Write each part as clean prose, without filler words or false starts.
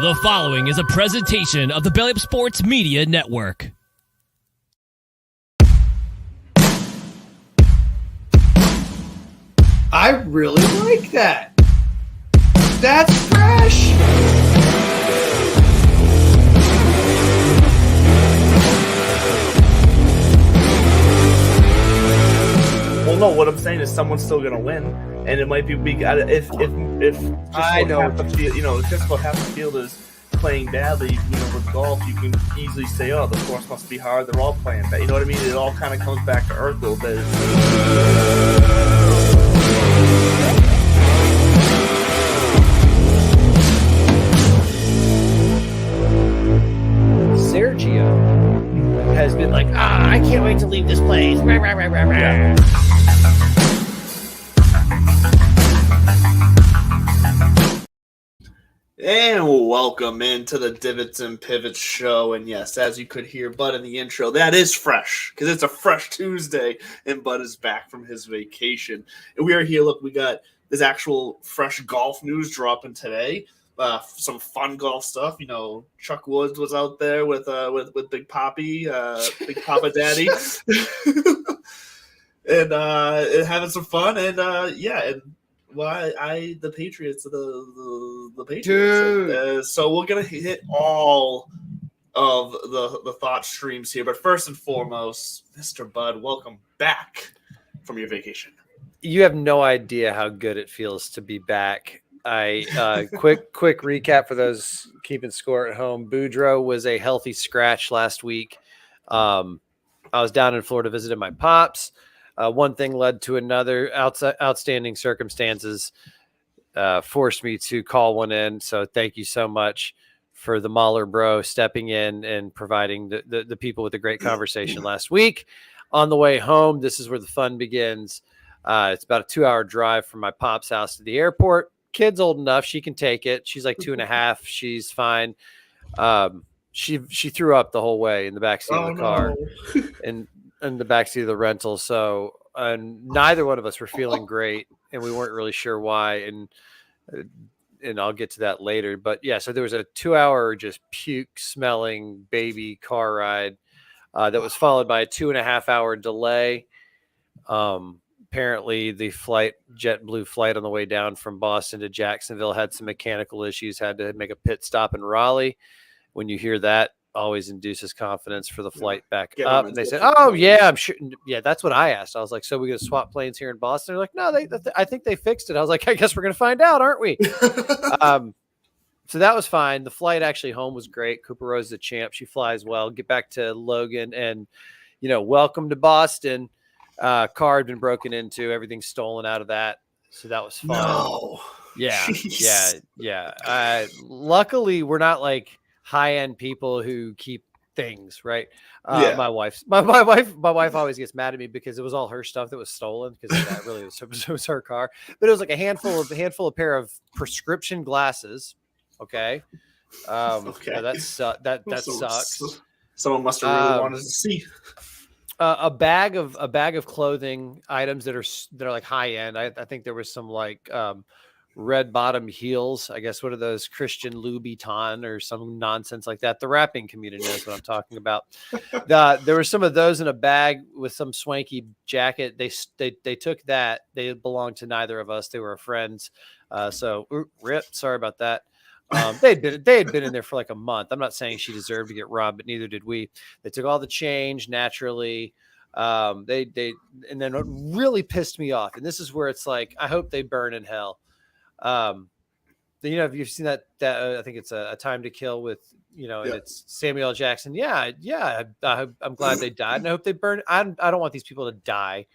The following is a presentation of the Belly Up Sports Media Network. I really like that. That's fresh. Well, no. What I'm saying is, someone's still gonna win, and it might be if I know. half the field, just about half the field is playing badly. With golf, you can easily say, "Oh, the course must be hard. They're all playing bad." You know what I mean? It all kind of comes back to earth a little bit. Sergio has been like, I can't wait to leave this place. Rah, rah, rah, rah, rah. Yeah. And welcome into the Divots and Pivots show. And yes, as you could hear Bud in the intro, that is fresh because it's a fresh Tuesday and Bud is back from his vacation. And we are here. Look, we got this actual fresh golf news dropping today. Some fun golf stuff. Chuck Woods was out there with Big Papi, Big Papa Daddy, and having some fun. And the Patriots, the Patriots. So we're gonna hit all of the thought streams here. But first and foremost, Mr. Bud, welcome back from your vacation. You have no idea how good it feels to be back. Quick recap for those keeping score at home. Boudreaux was a healthy scratch last week. I was down in Florida visiting my pops. One thing led to another. Outstanding circumstances forced me to call one in. So thank you so much for the Mahler bro stepping in and providing the people with a great conversation last week. On the way home, this is where the fun begins. It's about a 2-hour drive from my pop's house to the airport. Kid's old enough. She can take it. She's like 2.5. She's fine. She threw up the whole way in the backseat of the car and in the backseat of the rental. So neither one of us were feeling great and we weren't really sure why. And I'll get to that later, but yeah, so there was a 2-hour just puke smelling baby car ride that was followed by a 2.5-hour delay. Apparently the JetBlue flight on the way down from Boston to Jacksonville had some mechanical issues, had to make a pit stop in Raleigh. When you hear that, always induces confidence for the flight back up. And they said, oh yeah, I'm sure. Yeah, that's what I asked. I was like, so we're going to swap planes here in Boston? They're like, no, I think they fixed it. I was like, I guess we're going to find out, aren't we? So that was fine. The flight actually home was great. Cooper Rose is a champ. She flies well. Get back to Logan and, welcome to Boston. Car had been broken into, everything stolen out of that. So that was fun. No. Yeah. Jeez. Yeah. Luckily we're not like high-end people who keep things, right? My wife always gets mad at me because it was all her stuff that was stolen because that really was her car. But it was like a handful of pair of prescription glasses. Okay. Okay. Yeah, that sucks. Someone must have really wanted to see. A bag of clothing items that are like high end. I think there was some like red bottom heels. I guess what are those, Christian Louboutin or some nonsense like that. The rapping community knows what I'm talking about. There were some of those in a bag with some swanky jacket. They took that. They belonged to neither of us. They were friends. So rip. Sorry about that. They had been in there for like a month. I'm not saying she deserved to get robbed, but neither did we. They took all the change naturally. They and then what really pissed me off, and this is where it's like, I hope they burn in hell. If you've seen that I think it's a Time to Kill with, and it's Samuel L. Jackson. Yeah. I'm glad they died, and I hope they burn. I don't want these people to die,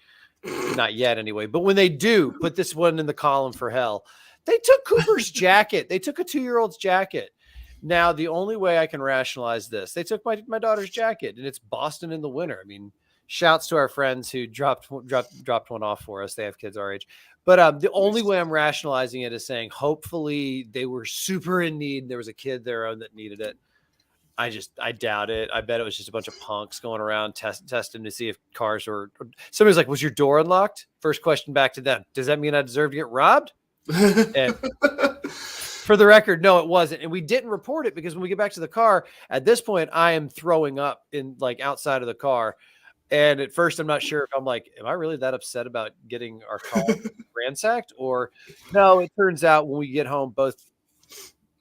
not yet anyway. But when they do, put this one in the column for hell. They took Cooper's jacket. They took a 2-year-old's jacket. Now, the only way I can rationalize this, they took my daughter's jacket, and it's Boston in the winter. I mean, shouts to our friends who dropped one off for us. They have kids our age. But the only way I'm rationalizing it is saying, hopefully they were super in need. There was a kid their own that needed it. I doubt it. I bet it was just a bunch of punks going around testing to see if cars were. Somebody's like, was your door unlocked? First question back to them. Does that mean I deserve to get robbed? And For the record, no, it wasn't. And we didn't report it because when we get back to the car, at this point, I am throwing up in like outside of the car. And at first, I'm not sure if I'm like, am I really that upset about getting our car ransacked? Or no, it turns out when we get home, both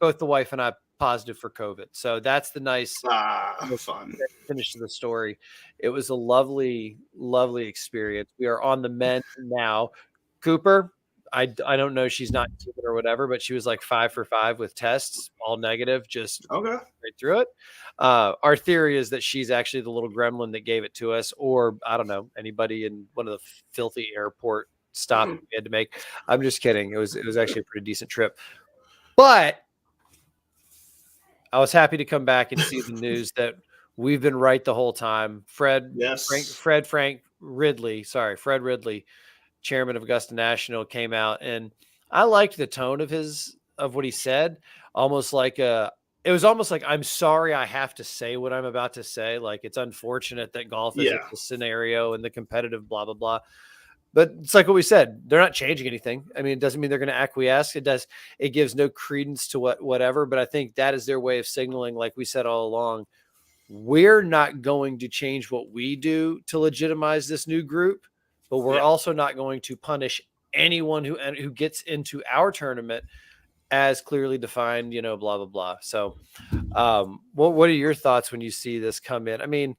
the wife and I positive for COVID. So that's the nice Fun. finish to the story. It was a lovely, lovely experience. We are on the mend now. Cooper, I don't know, she's not COVID or whatever, but she was like 5 for 5 with tests, all negative, just Okay. right through it. Our theory is that she's actually the little gremlin that gave it to us, or I don't know, anybody in one of the filthy airport stops we had to make. I'm just kidding. It was actually a pretty decent trip, but I was happy to come back and see the news that we've been right the whole time. Fred Ridley, chairman of Augusta National, came out, and I liked the tone of what he said. It was almost like, I'm sorry I have to say what I'm about to say. Like, it's unfortunate that golf is the scenario and the competitive blah, blah, blah. But it's like what we said, they're not changing anything. I mean, it doesn't mean they're going to acquiesce. It gives no credence to whatever, but I think that is their way of signaling, like we said all along, we're not going to change what we do to legitimize this new group, but we're also not going to punish anyone who gets into our tournament as clearly defined, blah, blah, blah. So what are your thoughts when you see this come in? I mean,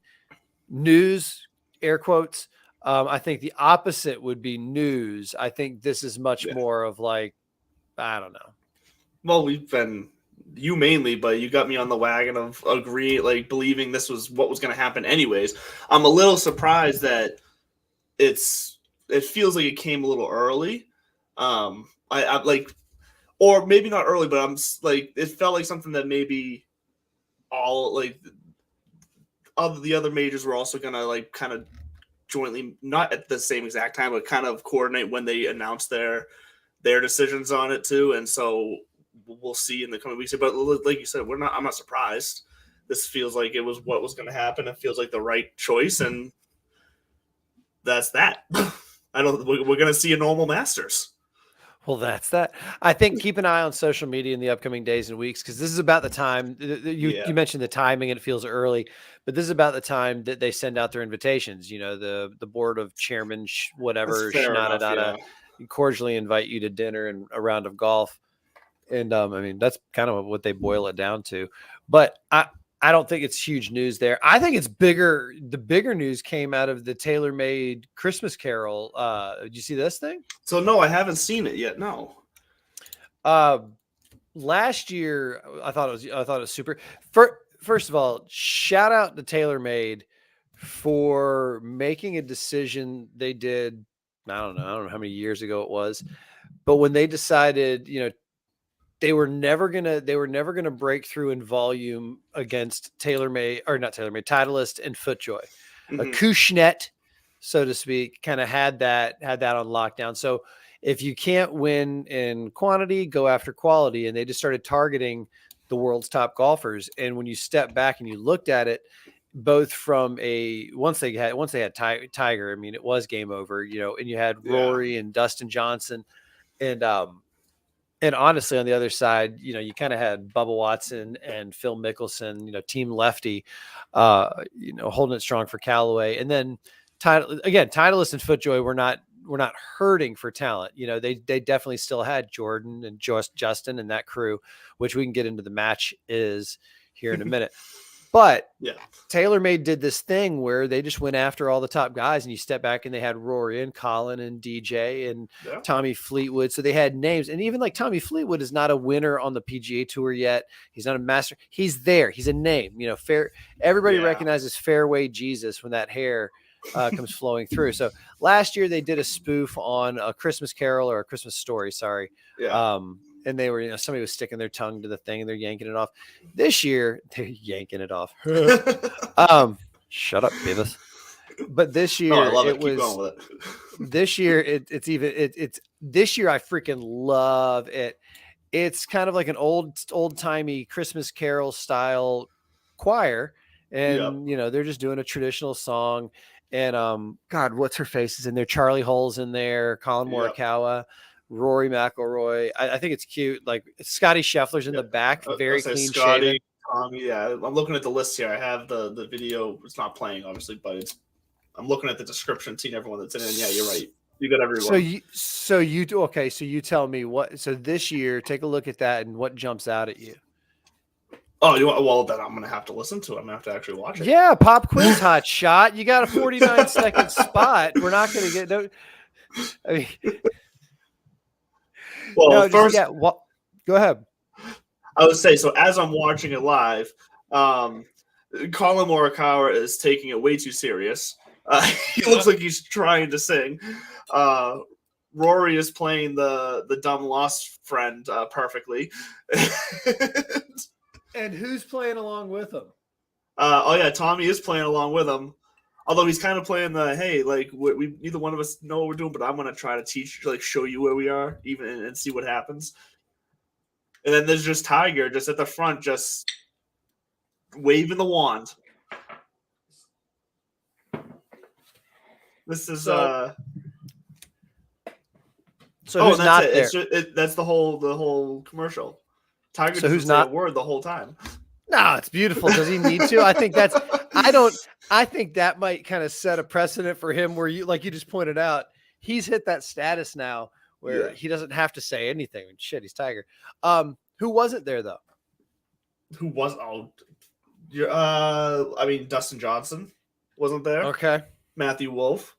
news, air quotes. I think the opposite would be news. I think this is much more of like, I don't know. Well, we've been you mainly, but you got me on the wagon of believing this was what was going to happen anyways. I'm a little surprised that it feels like it came a little early. I like, or maybe not early, but I'm like, it felt like something that maybe all like the other majors were also going to like kind of jointly, not at the same exact time, but kind of coordinate when they announce their decisions on it too. And so we'll see in the coming weeks. But like you said, I'm not surprised. This feels like it was what was going to happen. It feels like the right choice, and that's that. We're going to see a normal Masters. Well, that's that. I think keep an eye on social media in the upcoming days and weeks, because this is about the time you mentioned the timing and it feels early, but this is about the time that they send out their invitations. The board of chairmen, whatever, cordially invite you to dinner and a round of golf. And I mean, that's kind of what they boil it down to. But I don't think it's huge news there. I think it's bigger. The bigger news came out of the tailor-made Christmas Carol. Did you see this thing? So no, I haven't seen it yet. No. Last year, I thought it was super. First of all, shout out to TaylorMade for making a decision they did. I don't know how many years ago it was, but when they decided, they were never gonna break through in volume against Titleist and FootJoy. Mm-hmm. Acushnet, so to speak, kind of had that on lockdown. So if you can't win in quantity, go after quality. And they just started targeting the world's top golfers. And when you step back and you looked at it, both from once they had Tiger, I mean, it was game over, and you had Rory and Dustin Johnson, and honestly, on the other side, you kind of had Bubba Watson and Phil Mickelson, team lefty, holding it strong for Callaway. And then Titleist and FootJoy were not hurting for talent. They definitely still had Jordan and Justin and that crew, which we can get into the match is here in a minute. But TaylorMade did this thing where they just went after all the top guys, and you step back and they had Rory and Colin and DJ and Tommy Fleetwood. So they had names, and even like Tommy Fleetwood is not a winner on the PGA Tour yet. He's not a master. He's there. He's a name. Everybody recognizes Fairway Jesus when that hair comes flowing through. So last year they did a spoof on A Christmas Carol or A Christmas Story. Sorry. Yeah. And they were, somebody was sticking their tongue to the thing and they're yanking it off. This year, they're yanking it off. Shut up, Beavis. But this year, I love it. Keep going with it. This year, it's this year I freaking love it. It's kind of like an old timey Christmas Carol style choir, and they're just doing a traditional song. And God, what's her face is in there? Charlie Hull's in there. Colin Morikawa. Rory McIlroy. I think it's cute. Like Scotty Scheffler's in the back, very clean shaven. Tommy, yeah. I'm looking at the list here. I have the video. It's not playing, obviously, but I'm looking at the description, seeing everyone that's in it. And yeah, you're right. You got everyone. So you tell me what. So this year, take a look at that and what jumps out at you. Oh, well, then I'm gonna have to listen to it. I'm gonna have to actually watch it. Yeah, pop quiz, hot shot. You got a 49-second spot. We're not gonna get no. I mean, well, no, first, go ahead. I would say so. As I'm watching it live, Colin Morikawa is taking it way too serious. He looks like he's trying to sing. Rory is playing the dumb lost friend perfectly. And who's playing along with him? Tommy is playing along with him. Although he's kind of playing the, hey, like we neither one of us know what we're doing, but I'm gonna try to teach, like show you where we are, even and see what happens. And then there's just Tiger, just at the front, just waving the wand. This is So who's that's not it. there? That's the whole commercial. Tiger So doesn't who's say not a word the whole time. No, it's beautiful. Does he need to? I think that might kind of set a precedent for him where you, like you just pointed out, he's hit that status now where he doesn't have to say anything. Shit, he's Tiger. Who wasn't there though? Who was? Dustin Johnson wasn't there. Okay. Matthew Wolf.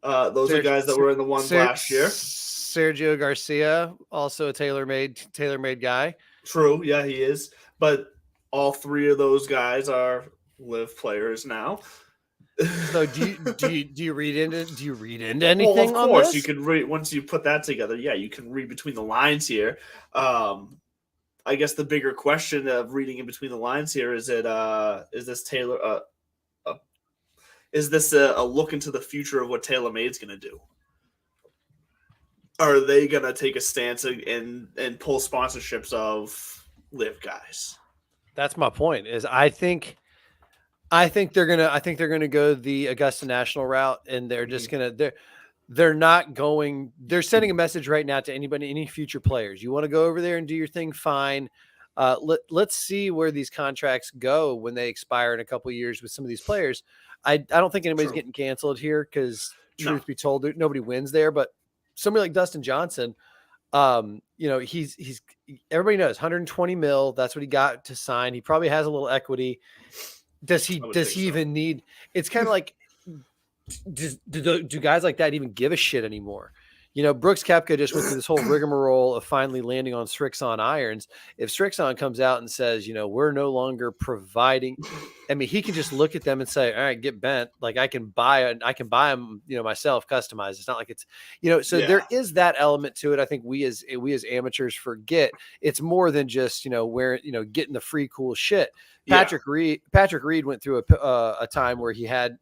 Those are guys that were in the ones last year. Sergio Garcia, also a tailor-made guy. True, yeah, he is. But all three of those guys are live players now. So do you read into anything? Well, of course, on this? you can read once you put that together. Yeah, you can read between the lines here. I guess the bigger question of reading in between the lines here is this Taylor? Is this a look into the future of what TaylorMade's going to do? Are they going to take a stance and pull sponsorships of live guys? That's my point. Is I think they're gonna go the Augusta National route, and they're just they're sending a message right now to any future players. You want to go over there and do your thing, fine. Let's see where these contracts go when they expire in a couple of years with some of these players. I don't think anybody's getting canceled here because truth be told, nobody wins there. But somebody like Dustin Johnson, he's everybody knows 120 mil. That's what he got to sign. He probably has a little equity. Does he even need? It's kind of like, do guys like that even give a shit anymore? Brooks Koepka just went through this whole rigmarole of finally landing on Srixon irons. If Srixon comes out and says, we're no longer providing, I mean, he can just look at them and say, all right, get bent. Like I can buy them, myself customized. It's not like it's, there is that element to it. I think we as amateurs forget it's more than just, getting the free cool shit. Patrick Reed went through a time where he had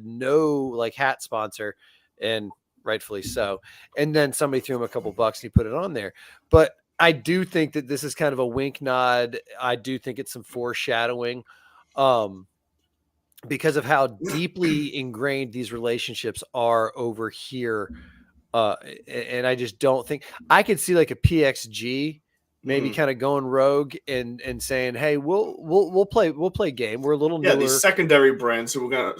no like hat sponsor, and rightfully so. And then somebody threw him a couple bucks and he put it on there. But I do think that this is kind of a wink nod. I do think it's some foreshadowing because of how deeply ingrained these relationships are over here. And I just don't think I could see like a PXG maybe kind of going rogue and saying, hey, we'll play game. We're a little newer. These secondary brands who are gonna,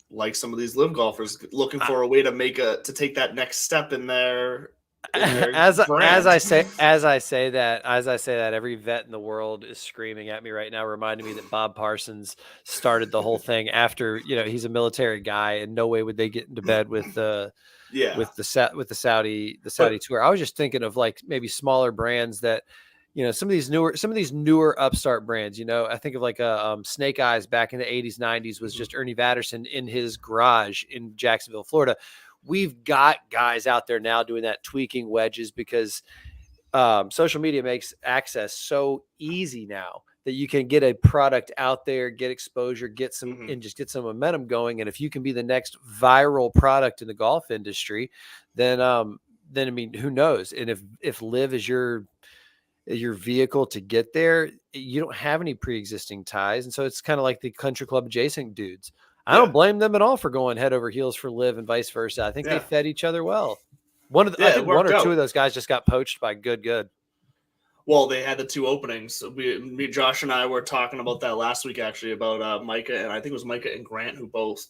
like some of these live golfers, looking for a way to take that next step in their as I say that every vet in the world is screaming at me right now, reminding me that Bob Parsons started the whole thing after he's a military guy, and no way would they get into bed with the Saudi tour. I was just thinking of like maybe smaller brands that. Some of these newer upstart brands, I think of like Snake Eyes back in the 80s, 90s was just Ernie Vatterson in his garage in Jacksonville, Florida. We've got guys out there now doing that, tweaking wedges because social media makes access so easy now that you can get a product out there, get exposure, get some and just get some momentum going. And if you can be the next viral product in the golf industry, then I mean, who knows? And if Live is your vehicle to get there, you don't have any pre-existing ties. And so it's kind of like the country club adjacent dudes. I don't blame them at all for going head over heels for Live and vice versa. I think they fed each other well. I think one or two out. of those guys just got poached by good. Well, they had the 2 openings. Josh and I were talking about that last week, actually, about Micah, and I think it was Micah and Grant who both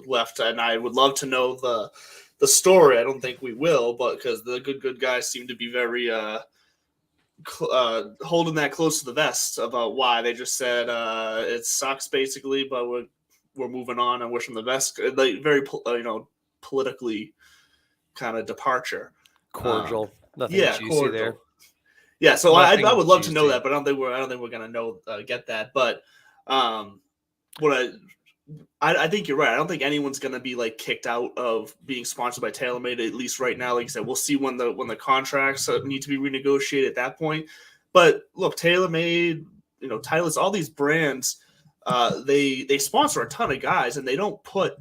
left. And I would love to know the story. I don't think we will, but because the good guys seem to be very holding that close to the vest about why. They just said it sucks basically, but we're moving on and wishing the best. Like very politically kind of departure. Cordial. Nothing juicy cordial. there. Yeah, so I would love to know juicy. that, but I don't think we're gonna get that. But what I think you're right. I don't think anyone's gonna be like kicked out of being sponsored by TaylorMade, at least right now. Like you said, we'll see when the contracts need to be renegotiated at that point. But look, TaylorMade, Titleist, all these brands, they sponsor a ton of guys, and they don't put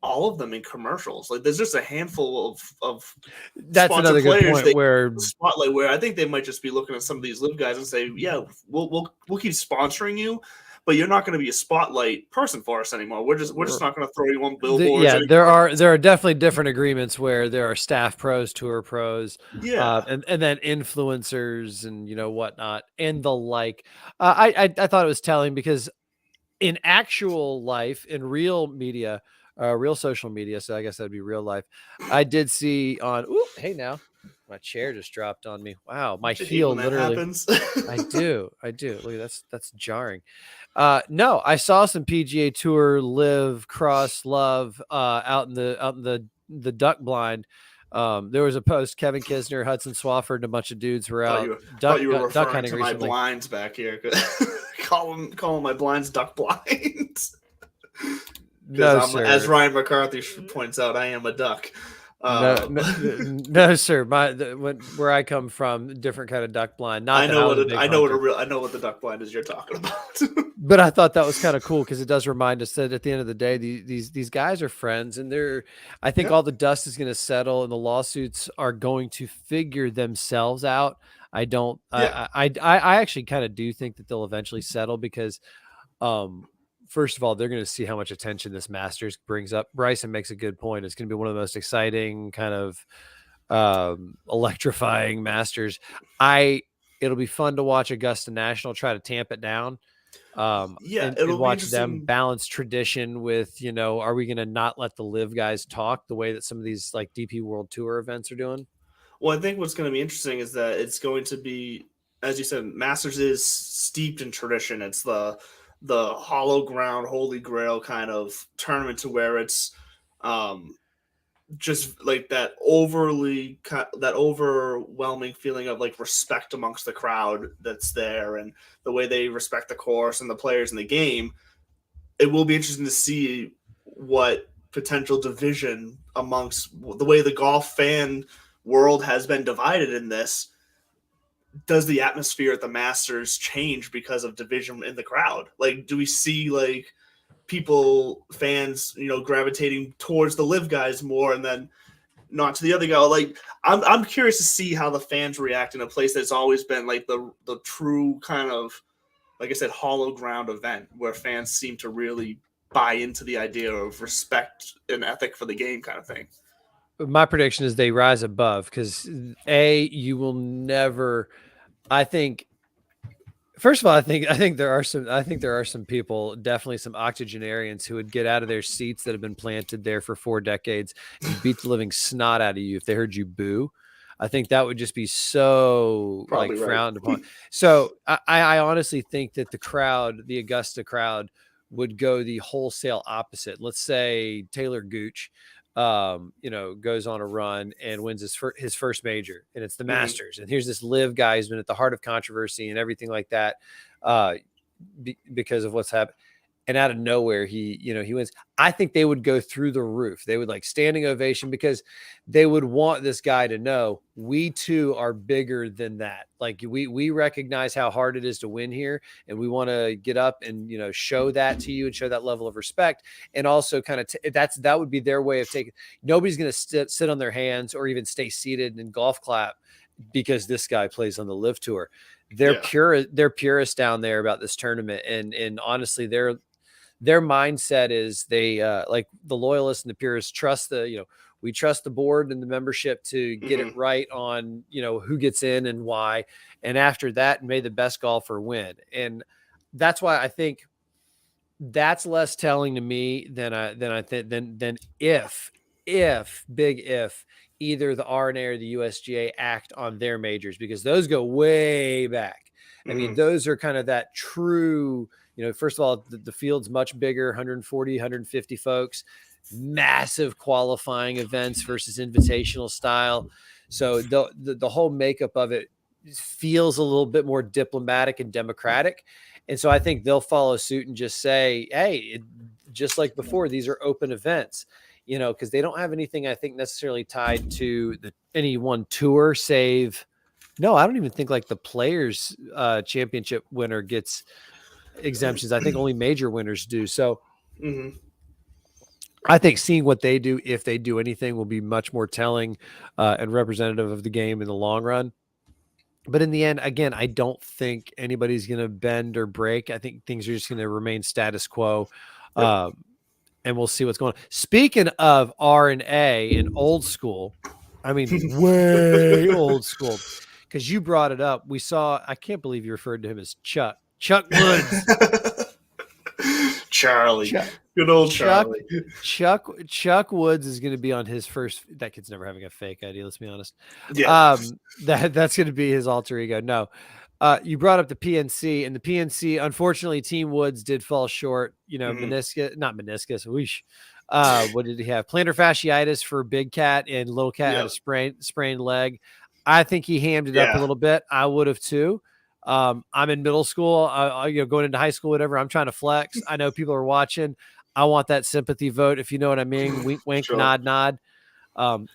all of them in commercials. Like there's just a handful of that's another good point where spotlight where I think they might just be looking at some of these live guys and say, yeah, we'll keep sponsoring you, but you're not going to be a spotlight person for us anymore. We're just not going to throw you on billboards. There are definitely different agreements where there are staff pros, tour pros, and then influencers and whatnot and the like. I thought it was telling because in actual life, in real media, real social media, so I guess that'd be real life, I did see on hey now my chair just dropped on me. Wow, my heel literally I do look, that's jarring. No, I saw some PGA Tour live cross love out in the duck blind. There was a post, Kevin Kisner, Hudson Swafford, and a bunch of dudes were out duck hunting to recently. my blinds back here. Call my blinds duck blinds. No, sir. As Ryan McCarthy points out, I am a duck. No, sir. Where I come from, different kind of duck blind. I know what the duck blind is you're talking about. But I thought that was kind of cool because it does remind us that at the end of the day, these guys are friends, and I think all the dust is going to settle, and the lawsuits are going to figure themselves out. I actually kind of do think that they'll eventually settle because, first of all, they're going to see how much attention this Masters brings up. Bryson makes a good point. It's going to be one of the most exciting, kind of electrifying Masters. It'll be fun to watch Augusta National try to tamp it down. And watch them balance tradition with, are we going to not let the live guys talk the way that some of these like DP World Tour events are doing? Well, I think what's going to be interesting is that it's going to be, as you said, Masters is steeped in tradition. It's the hollow ground, holy grail kind of tournament to where it's just like that overwhelming feeling of like respect amongst the crowd that's there and the way they respect the course and the players in the game. It will be interesting to see what potential division amongst the way the golf fan world has been divided in this. Does the atmosphere at the Masters change because of division in the crowd? Like, do we see like fans, gravitating towards the live guys more and then not to the other guy? Like, I'm curious to see how the fans react in a place that's always been like the true kind of, like I said, hollow ground event where fans seem to really buy into the idea of respect and ethic for the game kind of thing. My prediction is they rise above because you will never. I think. First of all, I think there are some people, definitely some octogenarians, who would get out of their seats that have been planted there for 4 decades and beat the living snot out of you if they heard you boo. I think that would just be so Probably frowned upon. So I honestly think that the Augusta crowd, would go the wholesale opposite. Let's say Taylor Gooch, goes on a run and wins his first major, and it's the Masters. And here's this live guy who's been at the heart of controversy and everything like that, because of what's happened. And out of nowhere, he wins. I think they would go through the roof. They would like standing ovation because they would want this guy to know we too are bigger than that. Like we recognize how hard it is to win here, and we want to get up and show that to you and show that level of respect. And also kind of that would be their way of taking. Nobody's going to sit on their hands or even stay seated and golf clap because this guy plays on the Live Tour. They're purists down there about this tournament, and honestly, their mindset is they like the loyalists and the purists trust We trust the board and the membership to get it right on, who gets in and why. And after that, may the best golfer win. And that's why I think that's less telling to me than if either the RNA or the USGA act on their majors, because those go way back. I mean, those are kind of that true, first of all, the field's much bigger, 140, 150 folks, massive qualifying events versus invitational style. So the whole makeup of it feels a little bit more diplomatic and democratic. And so I think they'll follow suit and just say, hey, just like before, these are open events, because they don't have anything, I think, necessarily tied to any one tour, save. No, I don't even think like the Players Championship winner gets exemptions. I think only major winners do. So I think seeing what they do, if they do anything, will be much more telling and representative of the game in the long run. But in the end, again, I don't think anybody's going to bend or break. I think things are just going to remain status quo. And we'll see what's going on. Speaking of R and A and old school, I mean, way old school, because you brought it up. I can't believe you referred to him as Chuck Woods. Charlie. Good old Charlie. Chuck Woods is going to be on his first. That kid's never having a fake ID. Let's be honest. Yeah. That's going to be his alter ego. No, you brought up the PNC, and the PNC. Unfortunately, Team Woods did fall short. Not meniscus. Whoosh. What did he have? Plantar fasciitis for Big Cat, and Little Cat had a sprained leg. I think he hammed it up a little bit. I would have too. I'm in middle school, going into high school, whatever. I'm trying to flex. I know people are watching. I want that sympathy vote, if you know what I mean. Wink, wink, sure. Nod.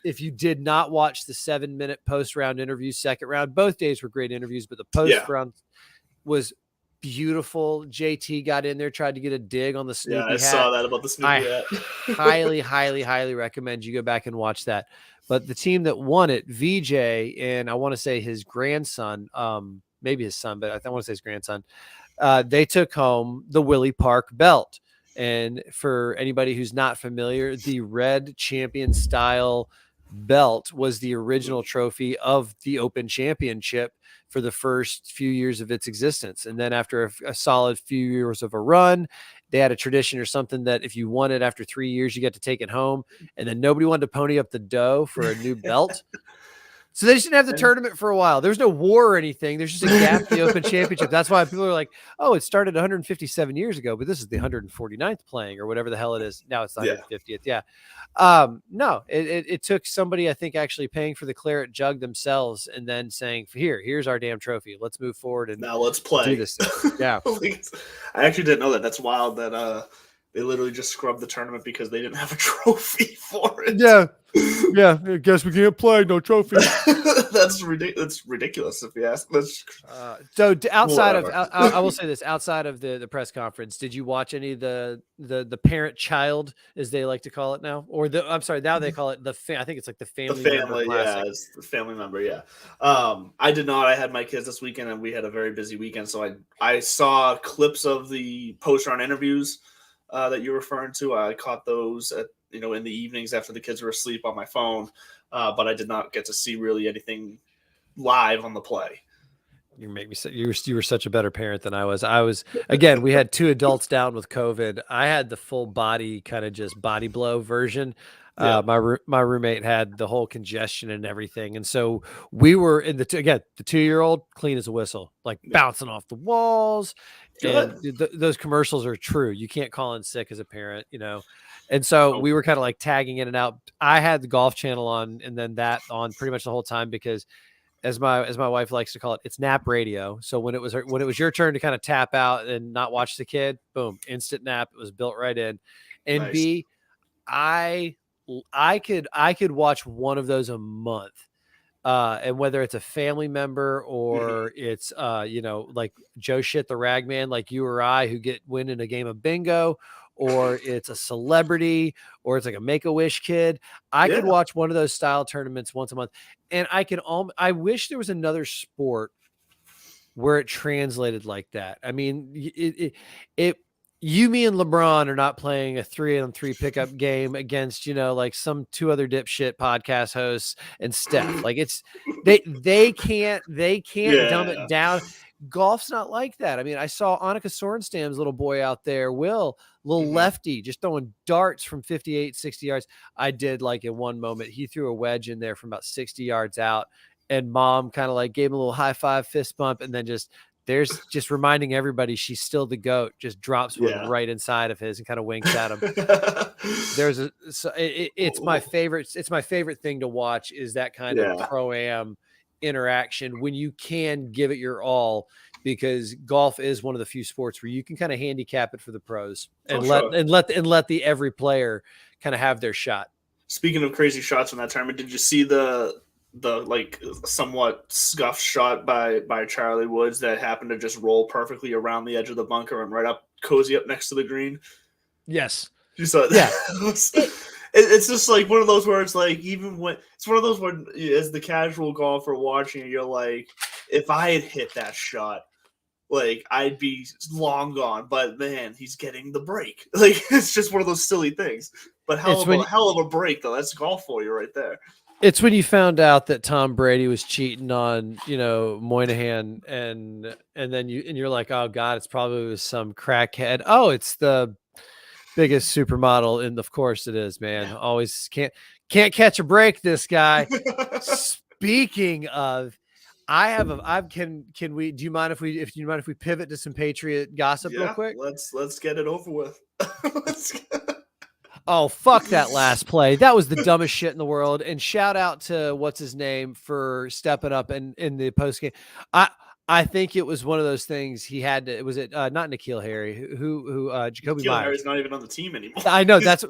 If you did not watch the 7-minute post-round interview, second round, both days were great interviews, but the post-round was beautiful. JT got in there, tried to get a dig on the Snoopy hat. Saw that about the Snoopy hat. highly, highly, highly recommend you go back and watch that. But the team that won it, VJ, and I want to say his grandson, maybe his son, but I want to say his grandson, they took home the Willie Park belt. And for anybody who's not familiar, the red champion style belt was the original trophy of the Open Championship for the first few years of its existence. And then after a solid few years of a run, they had a tradition or something that if you won it after 3 years, you get to take it home. And then nobody wanted to pony up the dough for a new belt. So they just didn't have the tournament for a while. There's no war or anything. There's just a gap in the Open Championship. That's why people are like, oh, it started 157 years ago, but this is the 149th playing or whatever the hell it is. Now it's the 150th. Yeah. No, it took somebody, I think, actually paying for the claret jug themselves and then saying, here's our damn trophy. Let's move forward and now let's play. Do this thing. Yeah. I actually didn't know that. That's wild that they literally just scrubbed the tournament because they didn't have a trophy for it. Yeah. Yeah. I guess we can't play. No trophy. That's ridiculous if you ask. So outside of, I will say this, outside of the press conference, did you watch any of the parent child, as they like to call it now? Or now they call it I think it's like the family member classic. It's the family member. Yeah. I did not. I had my kids this weekend and we had a very busy weekend. So I saw clips of the post-round interviews that you're referring to. I caught those in the evenings after the kids were asleep on my phone, but I did not get to see really anything live on the play. You make me say you were such a better parent than I was. Again, we had 2 adults down with COVID. I had the full body kind of just body blow version. My roommate had the whole congestion and everything. And so we were in the 2-year-old clean as a whistle, like bouncing off the walls. Good. And those commercials are true. You can't call in sick as a parent, And so we were kind of like tagging in and out. I had the Golf Channel on and then that on pretty much the whole time because as my wife likes to call it, it's nap radio. So when it was your turn to kind of tap out and not watch the kid, boom, instant nap. It was built right in. And nice. B, I could watch one of those a month. And whether it's a family member or it's, like Joe Shit, the rag man, like you or I, who win in a game of bingo, or it's a celebrity, or it's like a Make-A-Wish kid. I could watch one of those style tournaments once a month. And I wish there was another sport where it translated like that. I mean, you, me, and LeBron are not playing a 3-on-3 pickup game against, like some 2 other dipshit podcast hosts and Steph. Like they can't dumb it Yeah. down. Golf's not like that. I mean, I saw Annika Sorenstam's little boy out there, little lefty, just throwing darts from 58, 60 yards. I did like in one moment, he threw a wedge in there from about 60 yards out, and mom kind of like gave him a little high five, fist bump, and then there's just reminding everybody she's still the GOAT, just drops one right inside of his and kind of winks at him. It's my favorite. It's my favorite thing to watch is that kind of pro-am interaction when you can give it your all, because golf is one of the few sports where you can kind of handicap it for the pros and let the every player kind of have their shot. Speaking of crazy shots from that tournament, did you see the like somewhat scuffed shot by Charlie Woods that happened to just roll perfectly around the edge of the bunker and right up cozy up next to the green? Yes. You saw that? Yeah. It's just like one of those where it's like, even when it's one of those where as the casual golfer watching, you're like, if I had hit that shot, like I'd be long gone. But man, he's getting the break. Like it's just one of those silly things. But hell of a break though. That's golf for you right there. It's when you found out that Tom Brady was cheating on, Moynihan, and then you're like, oh God, it's probably some crackhead. Oh, it's the biggest supermodel, and of course it is, man. Yeah. Always can't catch a break, this guy. Speaking of, do you mind if we pivot to some Patriot gossip real quick? Let's get it over with. Oh, fuck that last play. That was the dumbest shit in the world. And shout out to what's his name for stepping up in the post game. I think it was one of those things he had to. Was it not N'Keal Harry? Who Jacoby Myers? Harry's not even on the team anymore. I know that's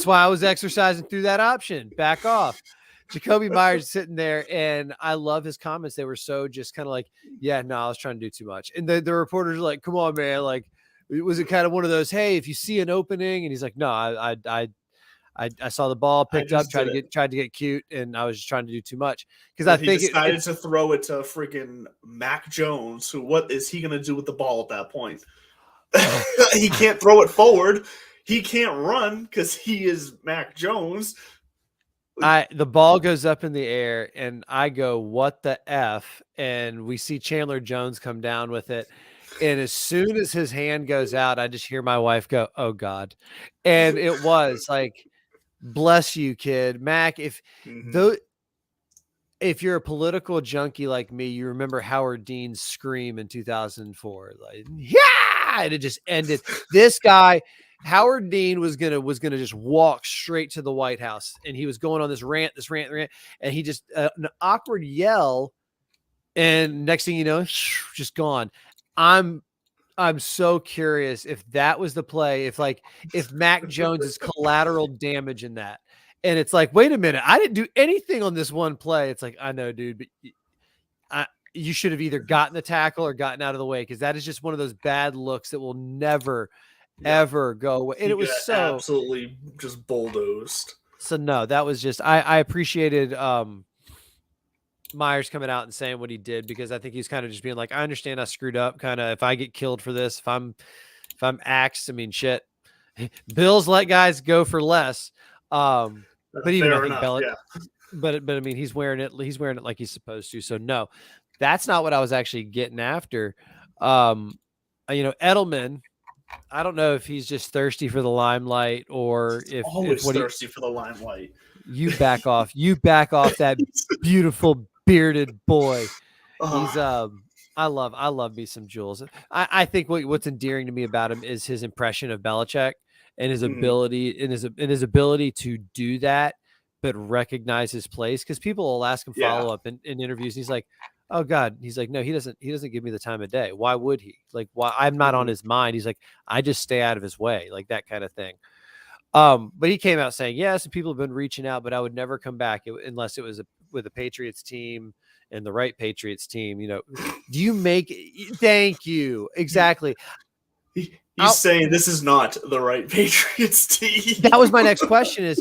why I was exercising through that option. Back off. Jacoby Myers sitting there, and I love his comments. They were so just kind of like, yeah, no, I was trying to do too much. And the reporters are like, come on, man, like. Was it kind of one of those, hey, if you see an opening? And he's like, no, I saw the ball, picked up, tried to get cute, and I was just trying to do too much. Because I think he decided to throw it to freaking Mac Jones, who what is he gonna do with the ball at that point? He can't throw it forward. He can't run because he is Mac Jones. The ball goes up in the air, and I go, what the F? And we see Chandler Jones come down with it. And as soon as his hand goes out, I just hear my wife go, oh God. And it was like, bless you, kid. Mac, if you're a political junkie like me, you remember Howard Dean's scream in 2004. Like, yeah, and it just ended. This guy, Howard Dean was gonna just walk straight to the White House, and he was going on this rant, and he just an awkward yell, and next thing you know, just gone. I'm so curious if that was the play, if Mac Jones is collateral damage in that. And it's like, wait a minute, I didn't do anything on this one play. It's like, I know, dude, but you should have either gotten the tackle or gotten out of the way, because that is just one of those bad looks that will never, ever go away. And it was so absolutely just bulldozed. So no, that was just I appreciated Myers coming out and saying what he did, because I think he's kind of just being like, I understand I screwed up. Kind of, if I get killed for this, if I'm axed, I mean, shit, Bills let guys go for less. But even I think Belichick, but I mean, he's wearing it like he's supposed to. So no, that's not what I was actually getting after. Edelman, I don't know if he's just thirsty for the limelight, or if thirsty for the limelight. You back off that beautiful bearded boy. He's I love me some Jules. I think what's endearing to me about him is his impression of Belichick and his ability to do that, but recognize his place. Because people will ask him follow up in interviews. And he's like, oh God. He's like, no, he doesn't give me the time of day. Why would he? Like, why? I'm not on his mind. He's like, I just stay out of his way, like that kind of thing. But he came out saying, yes, and people have been reaching out, but I would never come back unless it was with a Patriots team and the right Patriots team. Do you thank you. Exactly. He's saying this is not the right Patriots team. That was my next question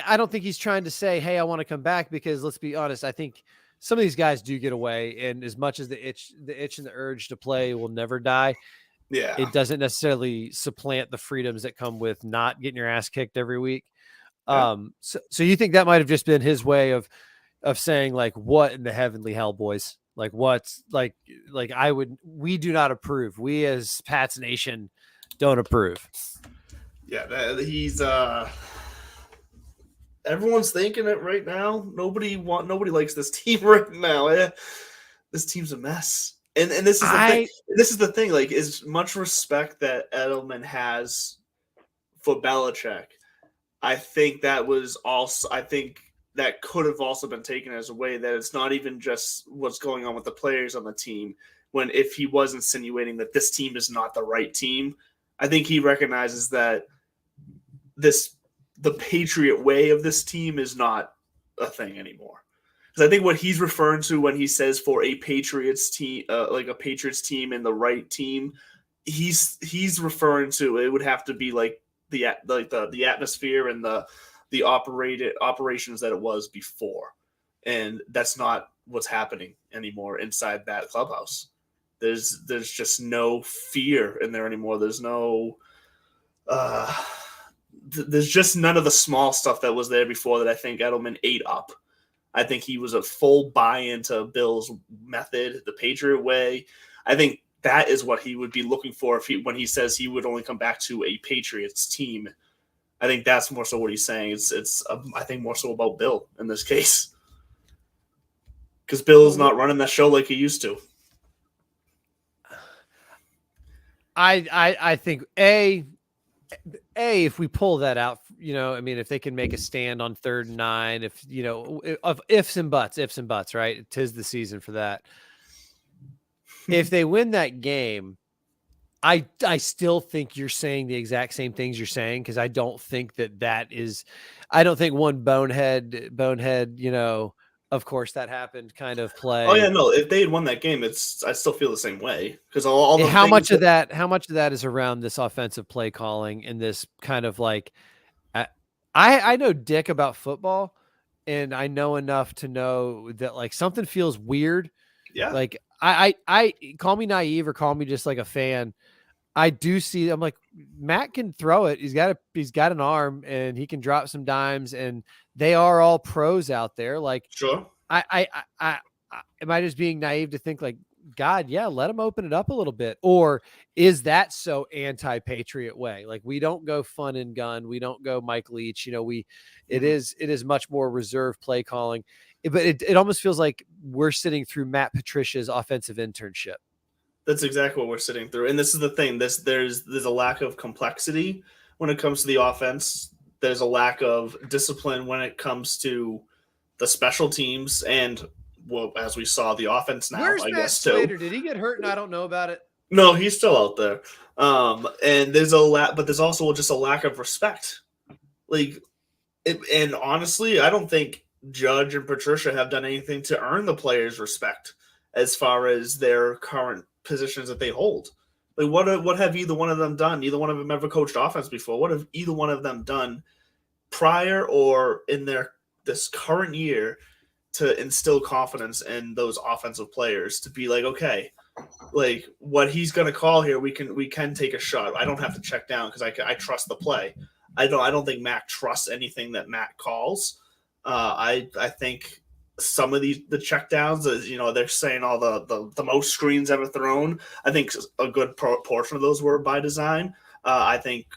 I don't think he's trying to say, hey, I want to come back, because let's be honest, I think some of these guys do get away. And as much as the itch and the urge to play will never die, Yeah. It doesn't necessarily supplant the freedoms that come with not getting your ass kicked every week. Yeah. So you think that might have just been his way of saying, like, what in the heavenly hell, boys? Like, what's like we do not approve. We as Pats Nation don't approve. Yeah, he's everyone's thinking it right now. Nobody likes this team right now. This team's a mess. And this is the thing. This is the thing. Like, as much respect that Edelman has for Belichick, I think that could have also been taken as a way that it's not even just what's going on with the players on the team. When if he was insinuating that this team is not the right team, I think he recognizes that the Patriot way of this team is not a thing anymore. Because I think what he's referring to when he says for a Patriots team, like a Patriots team and the right team, he's referring to it would have to be like the atmosphere and the operations that it was before, and that's not what's happening anymore inside that clubhouse. There's just no fear in there anymore. There's no there's just none of the small stuff that was there before that I think Edelman ate up. I think he was a full buy-in to Bill's method, the Patriot way. I think that is what he would be looking for when he says he would only come back to a Patriots team. I think that's more so what he's saying. It's I think more so about Bill in this case, because Bill's not running that show like he used to. I think if we pull that out, I mean, if they can make a stand on 3rd and 9, of ifs and buts, right? 'Tis the season for that. If they win that game, I still think you're saying the exact same things you're saying, because I don't think I don't think one bonehead, of course that happened kind of play. Oh yeah, no. If they had won that game, I still feel the same way, because how much of that is around this offensive play calling and this kind of like, I know dick about football, and I know enough to know that like something feels weird. Yeah. Like I call me naive or call me just like a fan. I do see. I'm like, Matt can throw it. He's got an arm and he can drop some dimes, and they are all pros out there. Like, sure. I am I just being naive to think like, God, yeah, let him open it up a little bit? Or is that so anti-Patriot way? Like, we don't go fun and gun. We don't go Mike Leach. It is much more reserved play calling, but it almost feels like we're sitting through Matt Patricia's offensive internship. That's exactly what we're sitting through. And this is the thing. There's a lack of complexity when it comes to the offense. There's a lack of discipline when it comes to the special teams, and well, as we saw, the offense now. Where's I Matt guess Slater? too. Did he get hurt and I don't know about it? No, he's still out there. And there's but there's also just a lack of respect. And honestly, I don't think Judge and Patricia have done anything to earn the players' respect as far as their current positions that they hold. Like, what have either one of them done? Neither one of them ever coached offense before. What have either one of them done prior or in this current year to instill confidence in those offensive players to be like, okay, like what he's going to call here, we can take a shot. I don't have to check down because I trust the play. I don't think Mac trusts anything that Mac calls. I think some of the checkdowns, they're saying all the most screens ever thrown. I think a good portion of those were by design. I think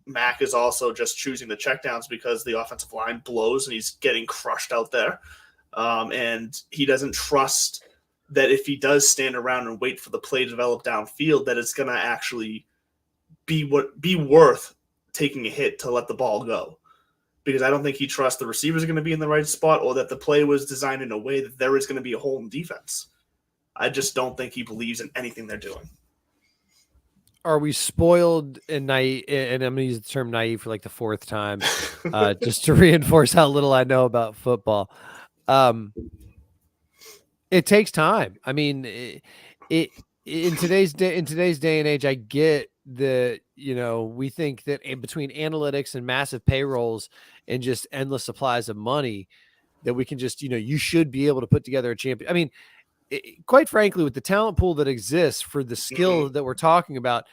Mac is also just choosing the checkdowns because the offensive line blows and he's getting crushed out there. And he doesn't trust that if he does stand around and wait for the play to develop downfield, that it's going to actually be worth taking a hit to let the ball go. Because I don't think he trusts the receivers are going to be in the right spot, or that the play was designed in a way that there is going to be a hole in defense. I just don't think he believes in anything they're doing. Are we spoiled and naive? And I'm going to use the term naive for like the 4th time, just to reinforce how little I know about football. It takes time. I mean, in today's day and age, I get that, we think that between analytics and massive payrolls and just endless supplies of money that we can just, you should be able to put together a champion. I mean, quite frankly, with the talent pool that exists for the skill that we're talking about,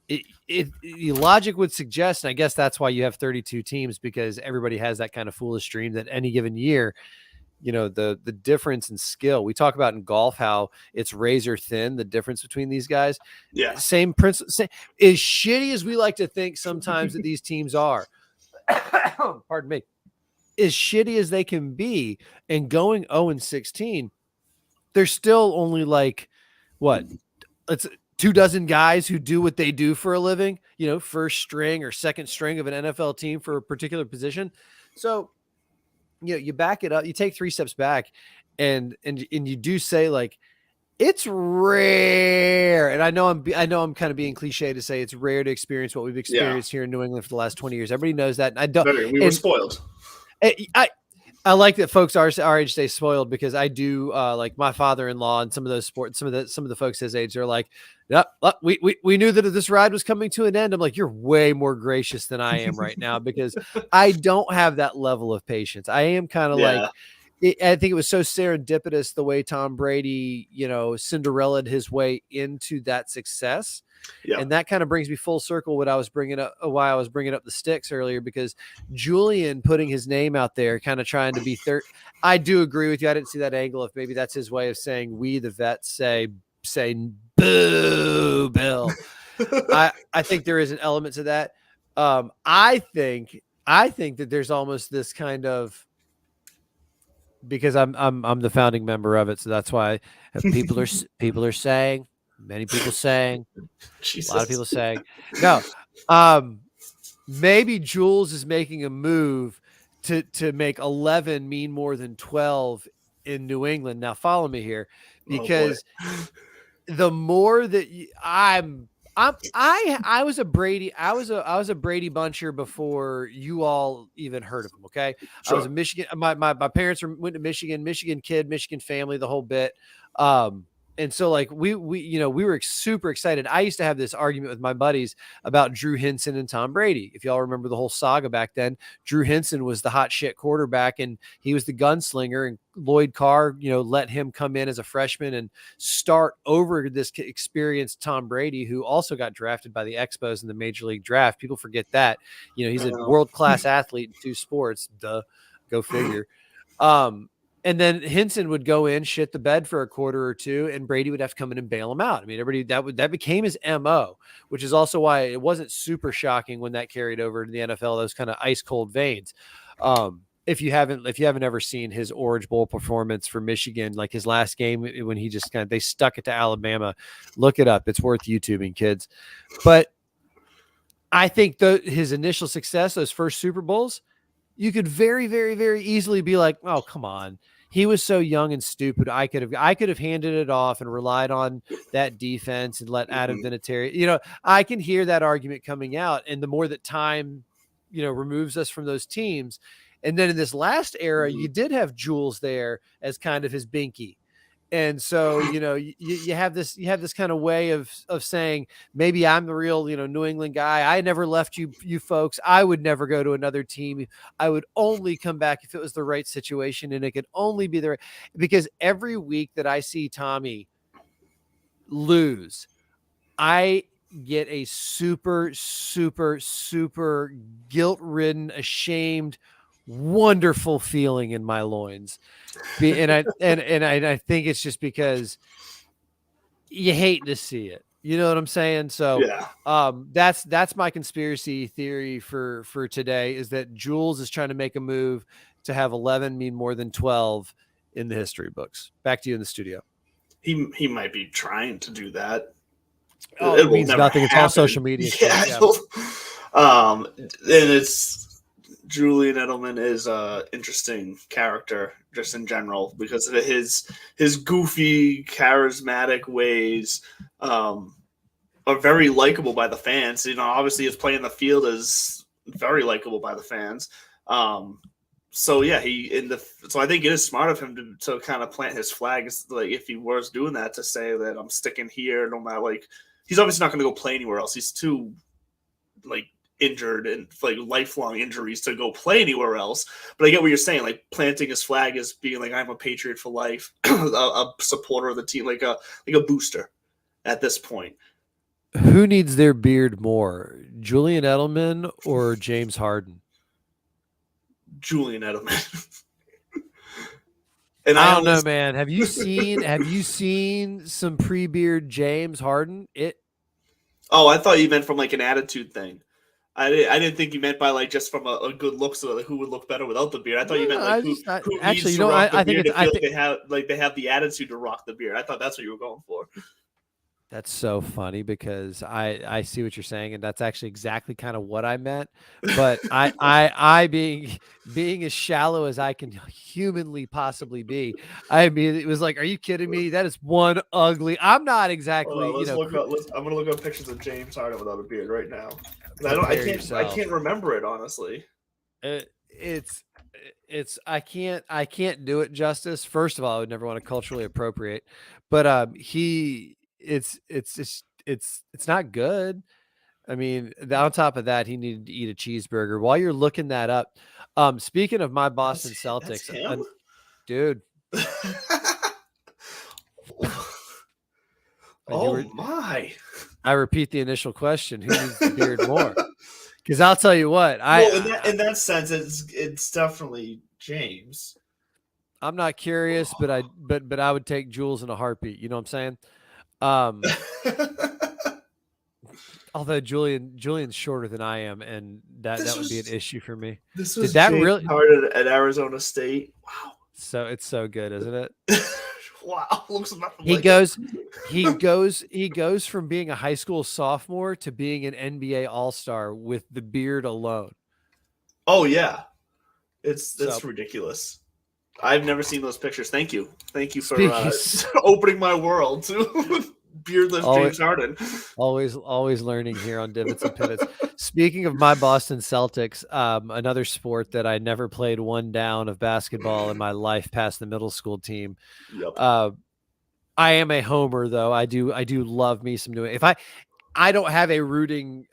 the logic would suggest, and I guess that's why you have 32 teams, because everybody has that kind of foolish dream that any given year, the difference in skill. We talk about in golf how it's razor thin, the difference between these guys. Yeah. Same principle. As shitty as we like to think sometimes that these teams are, pardon me, as shitty as they can be, and going 0-16, there's still only like what? It's 24 guys who do what they do for a living, first string or second string of an NFL team for a particular position. So, you back it up, you take 3 steps back, and you do say, like, it's rare. And I know I'm kind of being cliche to say it's rare to experience what we've experienced here in New England for the last 20 years. Everybody knows that. And I don't, we were spoiled. I like that folks our age stay spoiled, because I do like my father-in-law and some of those sports, some of the folks his age are like, yep, we knew that this ride was coming to an end. I'm like, you're way more gracious than I am right now, because I don't have that level of patience. I am kind of like, I think it was so serendipitous the way Tom Brady, Cinderella'd his way into that success. Yeah. And that kind of brings me full circle why I was bringing up the sticks earlier, because Julian putting his name out there, kind of trying to be third. I do agree with you. I didn't see that angle. If maybe that's his way of saying, we, the vets, say boo, Bill. I think there is an element to that. I think that there's almost this kind of, because I'm the founding member of it, so that's why people are saying, many people saying, Jesus. A lot of people saying, no, maybe Jules is making a move to make 11 mean more than 12 in New England. Now follow me here, because the more that I was a Brady Brady buncher before you all even heard of him. Okay. Sure. I was a Michigan. My parents went to Michigan kid, Michigan family, the whole bit. And so, like, we were super excited. I used to have this argument with my buddies about Drew Henson and Tom Brady. If y'all remember the whole saga back then, Drew Henson was the hot shit quarterback, and he was the gunslinger, and Lloyd Carr, let him come in as a freshman and start over this experienced Tom Brady, who also got drafted by the Expos in the Major League Draft. People forget that. He's a world-class athlete in 2 sports. Duh. Go figure. And then Henson would go in, shit the bed for a quarter or two, and Brady would have to come in and bail him out. I mean, everybody that became his MO, which is also why it wasn't super shocking when that carried over to the NFL. Those kind of ice cold veins. If you haven't ever seen his Orange Bowl performance for Michigan, like his last game when he just they stuck it to Alabama, look it up. It's worth YouTubing, kids. But I think his initial success, those first Super Bowls, you could very, very, very easily be like, oh, come on. He was so young and stupid. I could have handed it off and relied on that defense and let Adam Vinatieri. I can hear that argument coming out. And the more that time, removes us from those teams. And then in this last era, you did have Jules there as kind of his binky. And so, you have this kind of way of saying, maybe I'm the real, New England guy. I never left you folks. I would never go to another team. I would only come back if it was the right situation, and it could only be because every week that I see Tommy lose, I get a super, super, super guilt-ridden, ashamed, wonderful feeling in my loins. And I think it's just because you hate to see it. You know what I'm saying? So that's my conspiracy theory for today, is that Jules is trying to make a move to have 11 mean more than 12 in the history books. Back to you in the studio. He might be trying to do that. Oh, it means nothing. It's all social media. Yeah. And it's Julian Edelman is a interesting character just in general because of his goofy, charismatic ways are very likable by the fans. Obviously his play in the field is very likable by the fans. So I think it is smart of him to kind of plant his flags, like if he was doing that, to say that I'm sticking here no matter, like, he's obviously not going to go play anywhere else. He's too, like, injured and like lifelong injuries to go play anywhere else. But I get what you're saying, like planting his flag as being like, I'm a Patriot for life, a supporter of the team, like a booster at this point. Who needs their beard more, Julian Edelman or James Harden? Julian Edelman. And I don't know, man. Have you seen some pre-beard James Harden? Oh, I thought you meant from like an attitude thing. I didn't think you meant by like just from a good look, so like who would look better without the beard. I thought you meant like who actually, needs to rock the beard to feel like they have the attitude to rock the beard. I thought that's what you were going for. That's so funny because I see what you're saying, and that's actually exactly kind of what I meant. But I being as shallow as I can humanly possibly be, I mean, it was like, are you kidding me? That is one ugly. I'm not exactly. I'm gonna look up pictures of James Harden without a beard right now. I can't remember it honestly. I can't do it justice. First of all, I would never want to culturally appropriate, but it's not good. I mean, on top of that, he needed to eat a cheeseburger. While you're looking that up, speaking of my Boston Celtics, dude. My! I repeat the initial question: who needs the beard more? Because I'll tell you what, in that sense, it's definitely James. I'm not curious, but I would take Jules in a heartbeat. You know what I'm saying? Although Julian's shorter than I am, and that would be an issue for me. This was James Harden at Arizona State. Wow. So it's so good, isn't it? Wow. Looks nothing he goes from being a high school sophomore to being an NBA All-Star with the beard alone. Oh yeah. That's ridiculous. I've never seen those pictures. Thank you for opening my world to beardless James Harden. Always learning here on Divots and Pivots. Speaking of my Boston Celtics, another sport that I never played one down of basketball in my life past the middle school team. Yep. I am a homer though. I do love me some New. If I don't have a rooting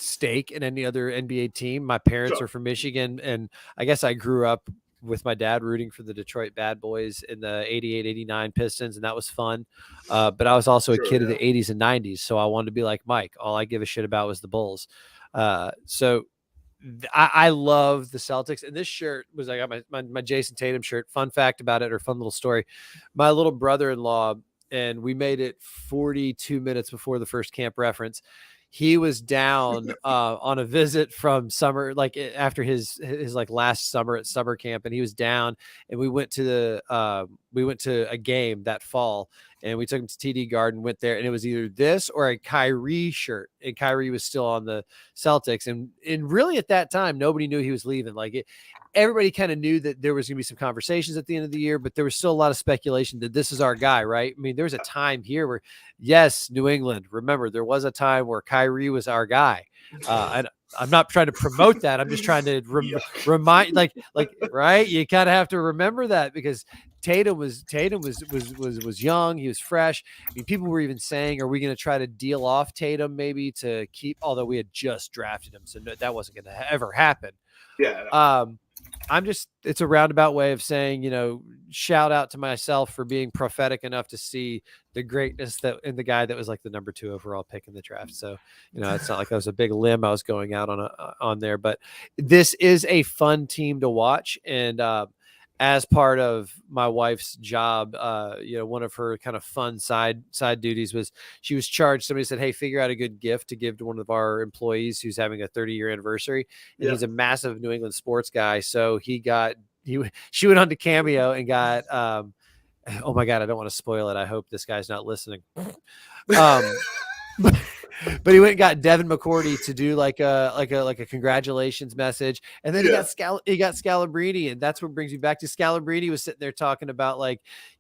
stake in any other NBA team. My parents are from Michigan, and I guess I grew up with my dad rooting for the Detroit Bad Boys in the 88-89 Pistons, and that was fun. But I was also a kid of the 80s and 90s, so I wanted to be like Mike. All I give a shit about was the Bulls. So I love the Celtics, and this shirt was, I got my Jason Tatum shirt. Fun fact about it, or fun little story. My little brother-in-law, and we made it 42 minutes before the first camp reference. He was down on a visit from summer, like after his like last summer at summer camp, and he was down, and we went to a game that fall, and we took him to TD Garden, went there, and it was either this or a Kyrie shirt, and Kyrie was still on the Celtics, and really at that time nobody knew he was leaving. Everybody kind of knew that there was going to be some conversations at the end of the year, but there was still a lot of speculation that this is our guy, right? I mean, there was a time here where, yes, New England, remember, there was a time where Kyrie was our guy. And I'm not trying to promote that. I'm just trying to remind, like, right? You kind of have to remember that because Tatum was young. He was fresh. I mean, people were even saying, are we going to try to deal off Tatum maybe to keep, although we had just drafted him. So that wasn't going to ever happen. Yeah. It's a roundabout way of saying, shout out to myself for being prophetic enough to see the greatness that in the guy that was like the number 2 overall pick in the draft. So, it's not like that was a big limb I was going out on there, but this is a fun team to watch. And, as part of my wife's job, one of her kind of fun side duties was she was charged. Somebody said, hey, figure out a good gift to give to one of our employees who's having a 30-year anniversary. And he's a massive New England sports guy. So she went on to Cameo and got, oh my God, I don't want to spoil it. I hope this guy's not listening. But he went and got Devin McCourty to do like a congratulations message, and then he got Scalabrini, and that's what brings me back to Scalabrini was sitting there talking about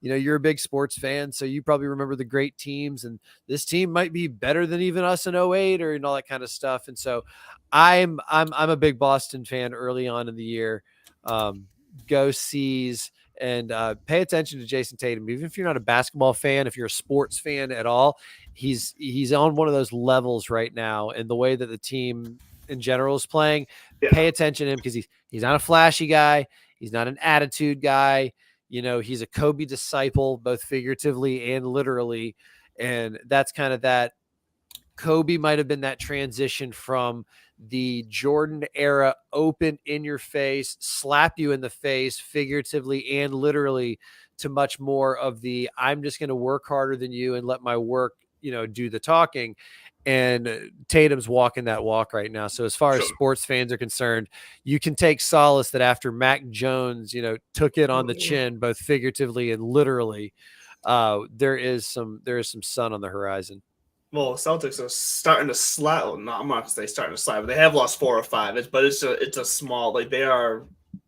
you're a big sports fan, so you probably remember the great teams, and this team might be better than even us in 08 or all that kind of stuff. And so I'm a big Boston fan early on in the year. Go Seas. And pay attention to Jason Tatum. Even if you're not a basketball fan, if you're a sports fan at all, he's on one of those levels right now. And the way that the team in general is playing, pay attention to him because he's not a flashy guy. He's not an attitude guy. He's a Kobe disciple, both figuratively and literally. And that's kind of that. Kobe might have been that transition from the Jordan era, open in your face, slap you in the face, figuratively and literally, to much more of the I'm just going to work harder than you and let my work, do the talking. And Tatum's walking that walk right now. So as far as sports fans are concerned, you can take solace that after Mac Jones, took it on the chin, both figuratively and literally, there is some sun on the horizon. Well, Celtics are starting to slide. Well, no, I'm not going to say starting to slide, but they have lost 4 or 5. It's a small, like they are.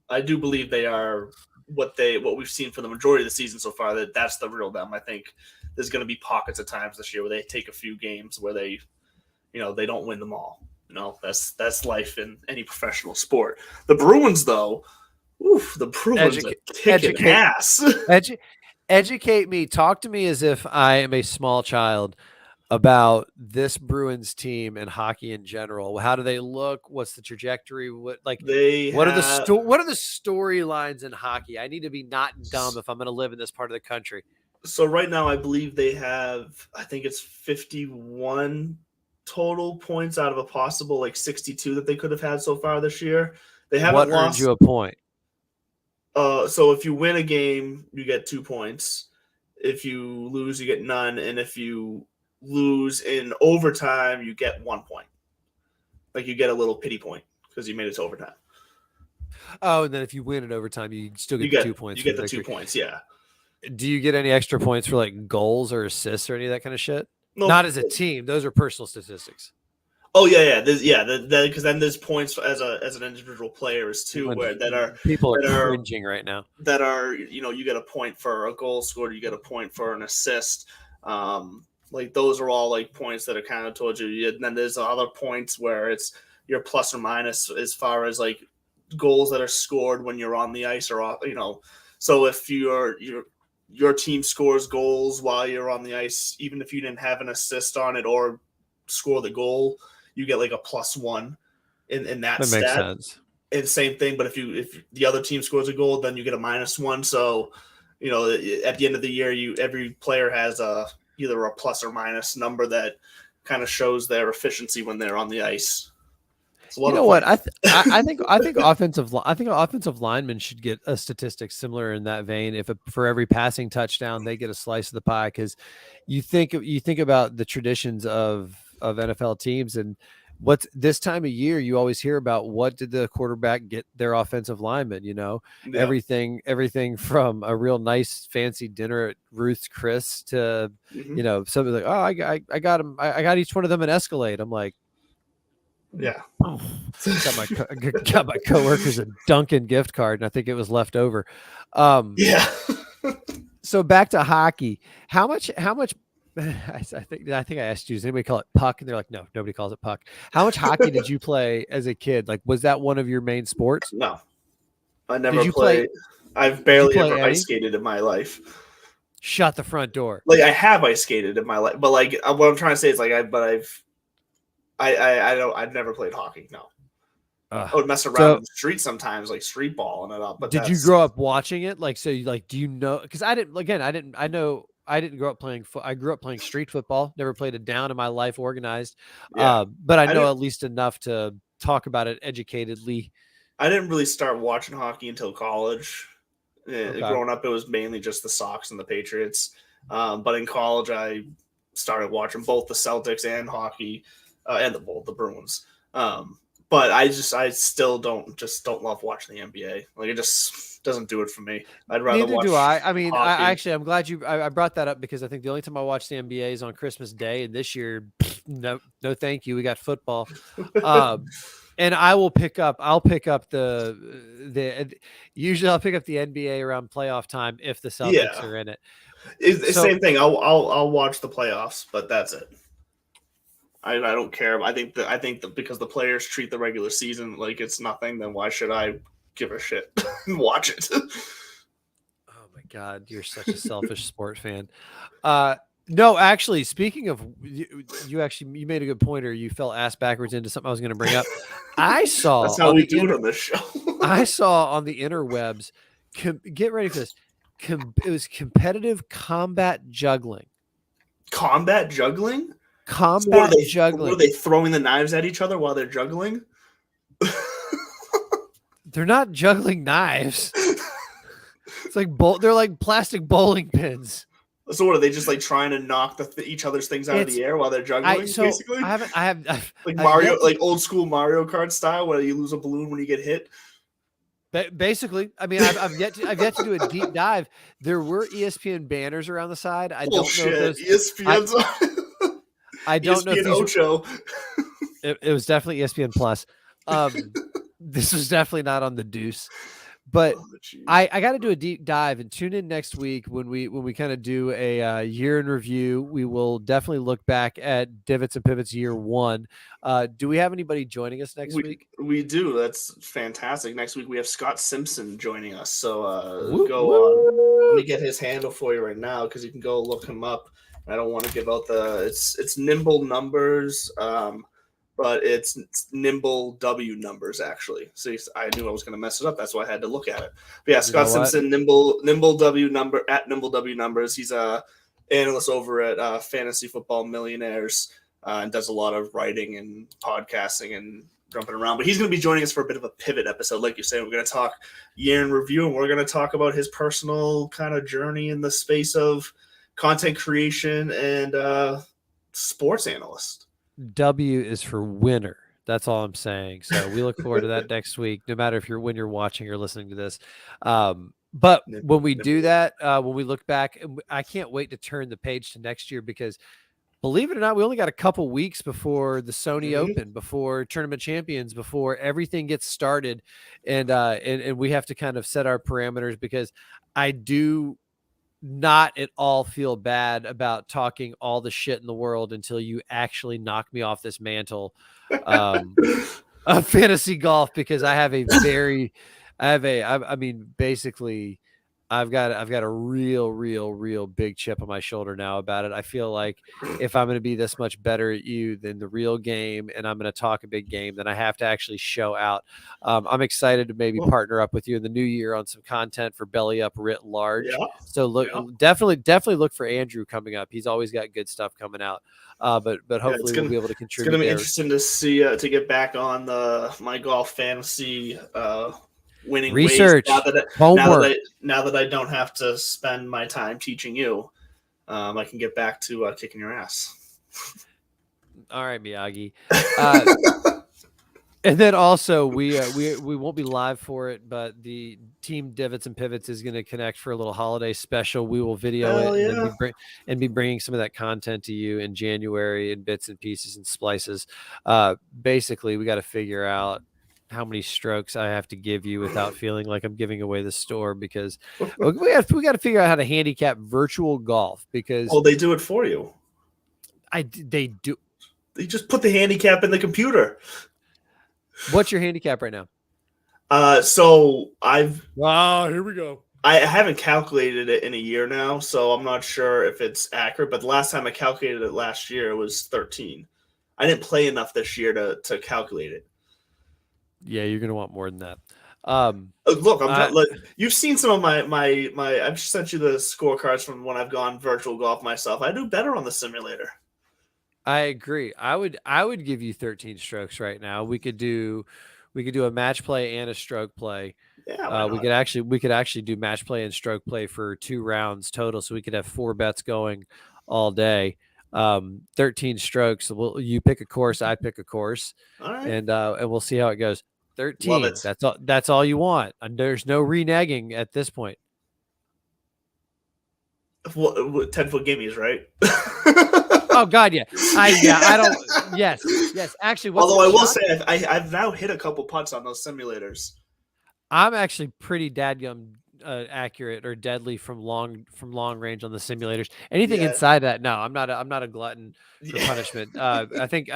I do believe they are what we've seen for the majority of the season so far. That's the real them. I think there's going to be pockets of times this year where they take a few games where they don't win them all. That's life in any professional sport. The Bruins, though, the Bruins are kicking ass. Educate me. Talk to me as if I am a small child about this Bruins team and hockey in general. How do they look? What's the trajectory? What are the storylines in hockey? I need to be not dumb if I'm going to live in this part of the country. So right now, I believe they have, I think it's 51 total points out of a possible 62 that they could have had so far this year. They haven't lost. What earned you a point? So if you win a game, you get 2 points. If you lose, you get none. And if you lose in overtime, you get 1 point. You get a little pity point because you made it to overtime. Oh, and then if you win in overtime, you still get 2 points. You get the 2 points, yeah. Do you get any extra points for goals or assists or any of that kind of shit? No, not as a team. Those are personal statistics. Oh yeah. Because then there's points as an individual player is too, people are cringing right now. That are you get a point for a goal scored, you get a point for an assist. Those are all points that are kind of told you. And then there's other points where it's your plus or minus as far as goals that are scored when you're on the ice or off. So if your team scores goals while you're on the ice, even if you didn't have an assist on it or score the goal, you get a +1 in that stat. Makes sense. And same thing, but if the other team scores a goal, then you get a -1. So, at the end of the year, every player has either a plus or minus number that kind of shows their efficiency when they're on the ice. What? I think offensive linemen should get a statistic similar in that vein. If for every passing touchdown, they get a slice of the pie, because you think about the traditions of NFL teams, and what's this time of year, you always hear about what did the quarterback get their offensive lineman. Everything from a real nice fancy dinner at Ruth's Chris to something like, oh, I got him, I got each one of them an Escalade. I'm like, yeah. Got my coworkers a Dunkin' gift card, and I think it was left over. Yeah. So back to hockey. How much? I think I asked you, does anybody call it puck? And they're like, no, nobody calls it puck. How much hockey did you play as a kid? Was that one of your main sports? No, I never played. I've barely ever ice skated in my life. Shut the front door. I have ice skated in my life, but what I'm trying to say is I've never played hockey. No, I would mess around in the street sometimes, street ball and it up. But did you grow up watching it? Do you know? Because I didn't. Again, I didn't grow up playing. I grew up playing street football. Never played a down in my life organized. Yeah. But I know at least enough to talk about it educatedly. I didn't really start watching hockey until college. Okay. Growing up, it was mainly just the Sox and the Patriots. But in college, I started watching both the Celtics and hockey. And the Bruins. But I still don't love watching the NBA. It just doesn't do it for me. I'd rather watch. Neither do I. I mean, I'm glad I brought that up, because I think the only time I watch the NBA is on Christmas Day, and this year, no, thank you. We got football. And I'll pick up usually I'll pick up the NBA around playoff time if the Celtics are in it. Same thing. I'll watch the playoffs, but that's it. I don't care. I think that because the players treat the regular season like it's nothing, then why should I give a shit and watch it? God, you're such a selfish sport fan. No, actually, speaking of you made a good point, or you fell ass backwards into something I was going to bring up. I saw That's how on we the do it on this show. I saw on the interwebs. Get ready for this. It was competitive combat juggling. Combat juggling? Combat juggling. What are they throwing the knives at each other while they're juggling? They're not juggling knives. It's like they're like plastic bowling pins. So what are they just like trying to knock each other's things out of the air while they're juggling? Basically, Mario, like old school Mario Kart style, where you lose a balloon when you get hit. Basically, I mean, I've yet to do a deep dive. There were ESPN banners around the side. I don't know if those ESPN's. I don't know if these Ocho. It was definitely ESPN Plus. This was definitely not on the Deuce. But I got to do a deep dive and tune in next week when we kind of do a year in review. We will definitely look back at Divots and Pivots year 1. Do we have anybody joining us next week? We do. That's fantastic. Next week we have Scott Simpson joining us. So go on. Let me get his handle for you right now because you can go look him up. I don't want to give out it's Nimble Numbers. But it's Nimble W Numbers, actually. So I knew I was going to mess it up. That's why I had to look at it. But yeah, Scott Simpson, Nimble W Number at Nimble W Numbers. He's a analyst over at Fantasy Football Millionaires and does a lot of writing and podcasting and jumping around. But he's going to be joining us for a bit of a pivot episode. Like you say, we're going to talk year in review, and we're going to talk about his personal kind of journey in the space of content creation and sports analyst. W is for winner. That's all I'm saying. So we look forward to that next week, no matter when you're watching or listening to this. But when we do that, when we look back, I can't wait to turn the page to next year because believe it or not, we only got a couple weeks before the Sony Open, before Tournament Champions, before everything gets started. And we have to kind of set our parameters because I do not at all feel bad about talking all the shit in the world until you actually knock me off this mantle of fantasy golf, because I have basically I've got a real big chip on my shoulder now about it. I feel like if I'm going to be this much better at you than the real game, and I'm going to talk a big game, then I have to actually show out. I'm excited to maybe partner up with you in the new year on some content for Belly Up writ large. Yeah. So definitely look for Andrew coming up. He's always got good stuff coming out. But hopefully we'll be able to contribute. It's going to be interesting to see to get back on my golf fantasy winning research ways homework. Now that I don't have to spend my time teaching you, I can get back to kicking your ass. All right, Miyagi. And then also we won't be live for it, but the team Divots and Pivots is going to connect for a little holiday special. We will video it and be bringing some of that content to you in January in bits and pieces and splices. Basically, we got to figure out how many strokes I have to give you without feeling like I'm giving away the store, because we got to figure out how to handicap virtual golf, because they do it for you. They do. You just put the handicap in the computer. What's your handicap right now? So here we go. I haven't calculated it in a year now, so I'm not sure if it's accurate, but the last time I calculated it last year, it was 13. I didn't play enough this year to calculate it. Yeah, you're gonna want more than that. Look, you've seen some of my. I've sent you the scorecards from when I've gone virtual golf myself. I do better on the simulator. I agree. I would give you 13 strokes right now. We could do a match play and a stroke play. Yeah, we could actually do match play and stroke play for 2 rounds total, so we could have 4 bets going all day. 13 strokes. You pick a course, I pick a course, all right, and we'll see how it goes. 13. That's all you want. And there's no reneging at this point. 10-foot gimmies, right? Oh God, yeah. I don't. Yes. Actually, although I will say I've now hit a couple putts on those simulators. I'm actually pretty dadgum accurate or deadly from long range on the simulators. Anything Yeah. inside that, no, I'm not a glutton for Yeah. punishment. I think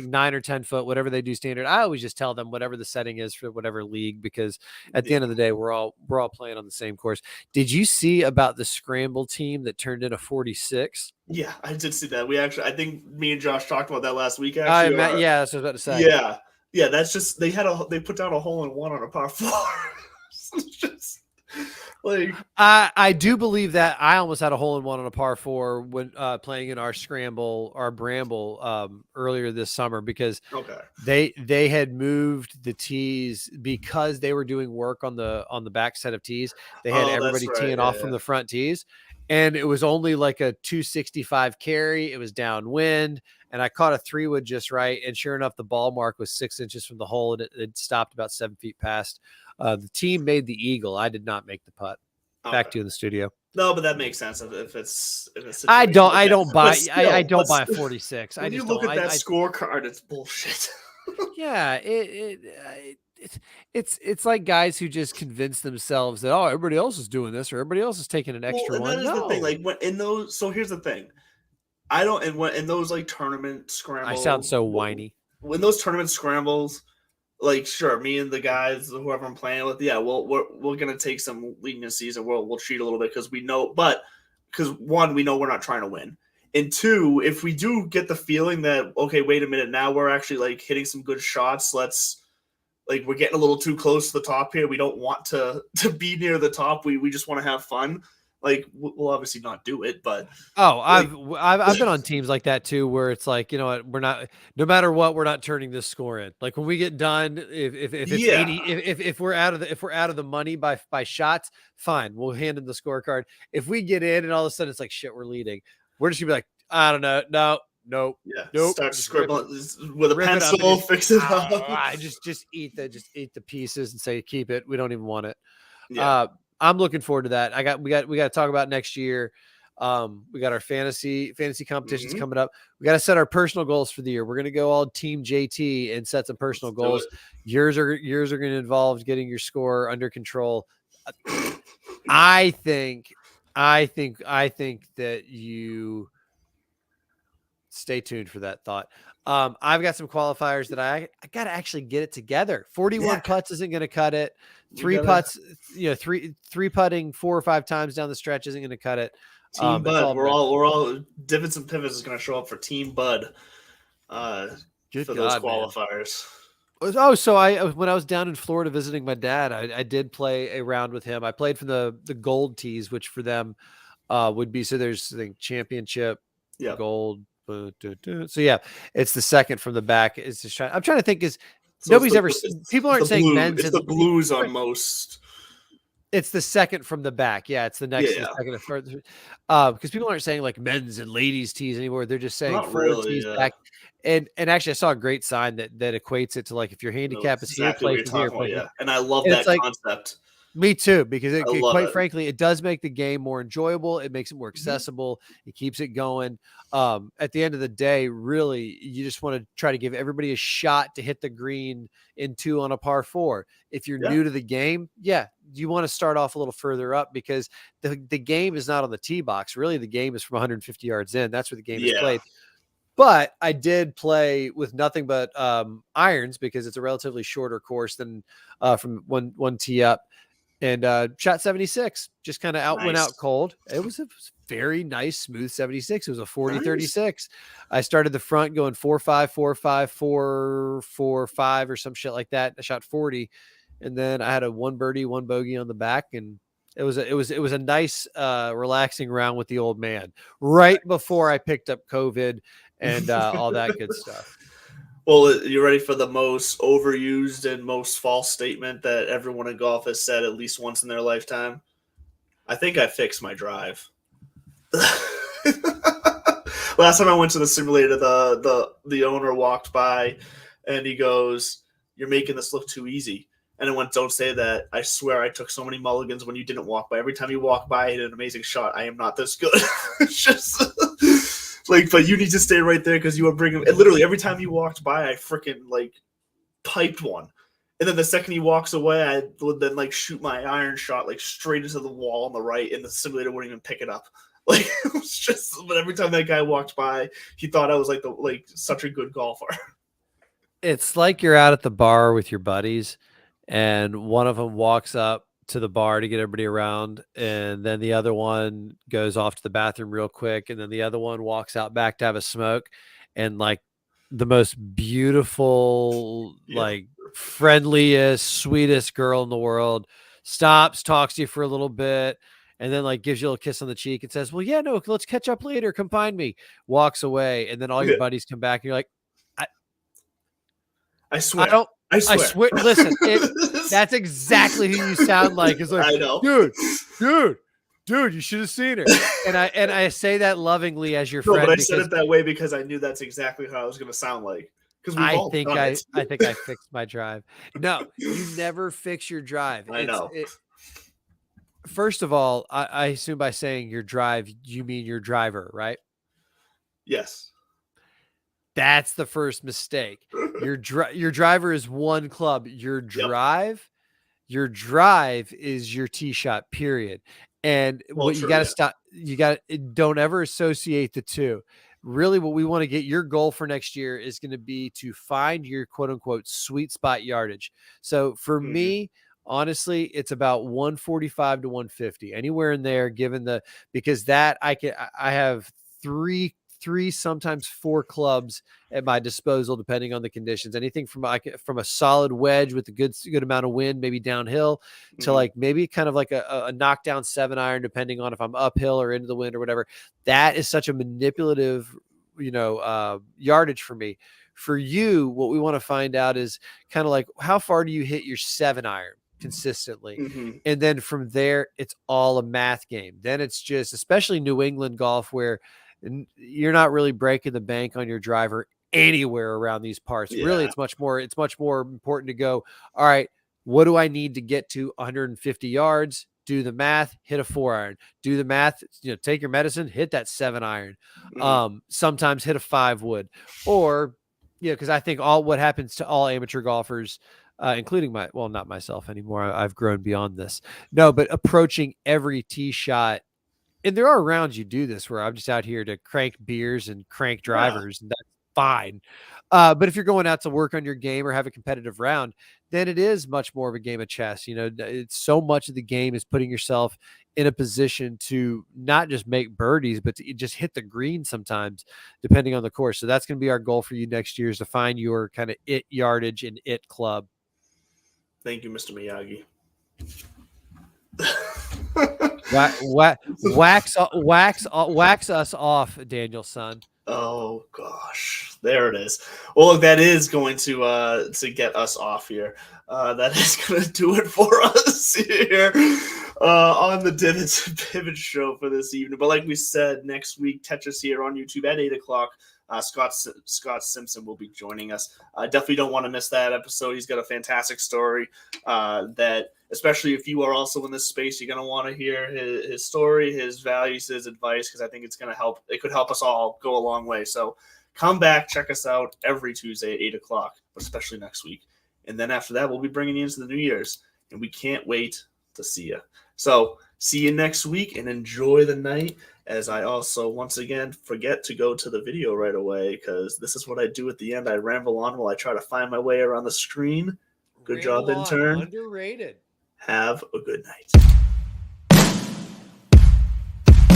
9 or 10 foot, whatever they do standard. I always just tell them whatever the setting is for whatever league, because at the end of the day, we're all playing on the same course. Did you see about the scramble team that turned in a 46? Yeah, I did see that. I think me and Josh talked about that last week. Actually, Yeah, that's what I was about to say. Yeah. That's just they put down a hole in one on a par 4. It's just like I do believe that I almost had a hole in one on a par 4 when playing in our bramble earlier this summer, because they had moved the tees because they were doing work on the back set of tees. They had everybody teeing off from the front tees, and it was only like a 265 carry. It was downwind, and I caught a 3-wood just right, and sure enough, the ball mark was 6 inches from the hole, and it stopped about 7 feet past. The team made the eagle. I did not make the putt. Back to you in the studio. No, but that makes sense if it's I don't buy a 46. When you look at that scorecard, it's bullshit. Yeah, it's like guys who just convince themselves that everybody else is doing this or everybody else is taking an extra one. That is the thing. Like when in those. So here's the thing. I don't in those like tournament scrambles. I sound so whiny. When those tournament scrambles. Like, sure, me and the guys, whoever I'm playing with, yeah, we're gonna take some leniencies and we'll cheat a little bit because we know, because one, we know we're not trying to win, and two, if we do get the feeling that okay, wait a minute, now we're actually like hitting some good shots, we're getting a little too close to the top here. We don't want to be near the top. We just want to have fun. Like we'll obviously not do it, but I've been on teams like that too, where it's like, you know what, we're not, no matter what, we're not turning this score in. Like when we get done, if it's 80, if we're out of the money by shots, fine, we'll hand in the scorecard. If we get in and all of a sudden it's like shit, we're leading, we're just gonna be like, I don't know, nope. Start scribbling with a pencil, fix it up. Just eat the pieces and say keep it. We don't even want it. Yeah. I'm looking forward to that. We got to talk about next year. We got our fantasy competitions coming up. We got to set our personal goals for the year. We're going to go all team JT and set some personal goals. Yours are going to involve getting your score under control. I think that you stay tuned for that thought. I've got some qualifiers that I got to actually get it together. 41 putts isn't going to cut it. Three putts, three putting 4 or 5 times down the stretch isn't going to cut it. Team Bud, we're all Divots and Pivots is going to show up for Team Bud for those qualifiers. Man. Oh, so when I was down in Florida visiting my dad, I did play a round with him. I played for the gold tees, which for them would be, so there's championship, gold. So yeah, it's the second from the back. It's just I'm trying to think people aren't saying men's. It's the blues on most. It's the second from the back. Yeah, it's the next second further. Because people aren't saying like men's and ladies tees anymore. They're just saying tees back. And actually, I saw a great sign that equates it to like if your handicap is here, play from here. And I love that concept. Me too, because quite frankly, it does make the game more enjoyable. It makes it more accessible. It keeps it going. At the end of the day, really, you just want to try to give everybody a shot to hit the green in 2 on a par 4. If you're new to the game, you want to start off a little further up because the game is not on the tee box. Really, the game is from 150 yards in. That's where the game is played. But I did play with nothing but irons because it's a relatively shorter course than from one tee up. And shot 76, just kind of went out cold. It was a very nice, smooth 76. It was a 40-36. I started the front going 4-5, 4-5, 4-4-5 or some shit like that. I shot 40, and then I had a 1 birdie, 1 bogey on the back, and it was a nice, relaxing round with the old man. Right before I picked up COVID and all that good stuff. Well, you ready for the most overused and most false statement that everyone in golf has said at least once in their lifetime? I think I fixed my drive. Last time I went to the simulator, the owner walked by and he goes, "You're making this look too easy." And I went, "Don't say that. I swear I took so many mulligans when you didn't walk by. Every time you walk by, I hit an amazing shot. I am not this good." It's just... but you need to stay right there because you were bringing. And literally, every time you walked by, I freaking piped one, And then the second he walks away, I would then like shoot my iron shot like straight into the wall on the right, and the simulator wouldn't even pick it up. Like it was just, but every time that guy walked by, he thought I was like such a good golfer. It's like you're out at the bar with your buddies, and one of them walks up to the bar to get everybody around, and then the other one goes off to the bathroom real quick, and then the other one walks out back to have a smoke, and like the most beautiful, like friendliest, sweetest girl in the world stops, talks to you for a little bit, and then like gives you a little kiss on the cheek and says, "Well, yeah, no, let's catch up later. Come find me." Walks away, and then all your buddies come back, and you're like, I swear. I swear. Listen, that's exactly who you sound like. It's like, I know, dude, you should have seen her. And I say that lovingly as your friend. No, but I said it that way because I knew that's exactly how I was going to sound like. Because I think I fixed my drive. No, you never fix your drive. I know. First of all, I assume by saying your drive, you mean your driver, right? Yes. That's the first mistake. Your driver is one club. Your drive is your tee shot, period. And what you got to stop, don't ever associate the two. Really, what we want to get, your goal for next year is going to be to find your quote unquote sweet spot yardage. So for me, honestly, it's about 145 to 150, anywhere in there, because that I have three, sometimes 4 clubs at my disposal, depending on the conditions. Anything from a solid wedge with a good amount of wind, maybe downhill, to like maybe kind of like a knockdown 7-iron, depending on if I'm uphill or into the wind or whatever. That is such a manipulative, yardage for me. For you, what we want to find out is kind of like, how far do you hit your 7-iron consistently? And then from there, it's all a math game. Then it's just, especially New England golf, where you're not really breaking the bank on your driver anywhere around these parts. Really, it's much more important to go, all right, what do I need to get to 150 yards? Do the math, hit a 4-iron. Do the math, take your medicine, hit that 7-iron. Sometimes hit a 5-wood, or because I think what happens to all amateur golfers, including not myself anymore. I've grown beyond this. No, but approaching every tee shot. And there are rounds you do this where I'm just out here to crank beers and crank drivers, and that's fine. But if you're going out to work on your game or have a competitive round, then it is much more of a game of chess. It's so much of the game is putting yourself in a position to not just make birdies, but to just hit the green sometimes, depending on the course. So that's going to be our goal for you next year, is to find your kind of it yardage and it club. Thank you, Mr. Miyagi. Wax us off, Daniel, son. Oh gosh, there it is. Well, look, that is going to get us off here. That is going to do it for us here on the Divots and Pivots show for this evening. But like we said, next week, catch us here on YouTube at 8:00. Scott Simpson will be joining us. Definitely don't want to miss that episode. He's got a fantastic story that, especially if you are also in this space, you're going to want to hear his story, his values, his advice, because I think it's going to help. It could help us all go a long way. So come back, check us out every Tuesday at 8:00, but especially next week. And then after that, we'll be bringing you into the New Year's, and we can't wait to see you. So see you next week, and enjoy the night. As I also, once again, forget to go to the video right away, because this is what I do at the end. I ramble on while I try to find my way around the screen. Good job, intern. Underrated. Have a good night.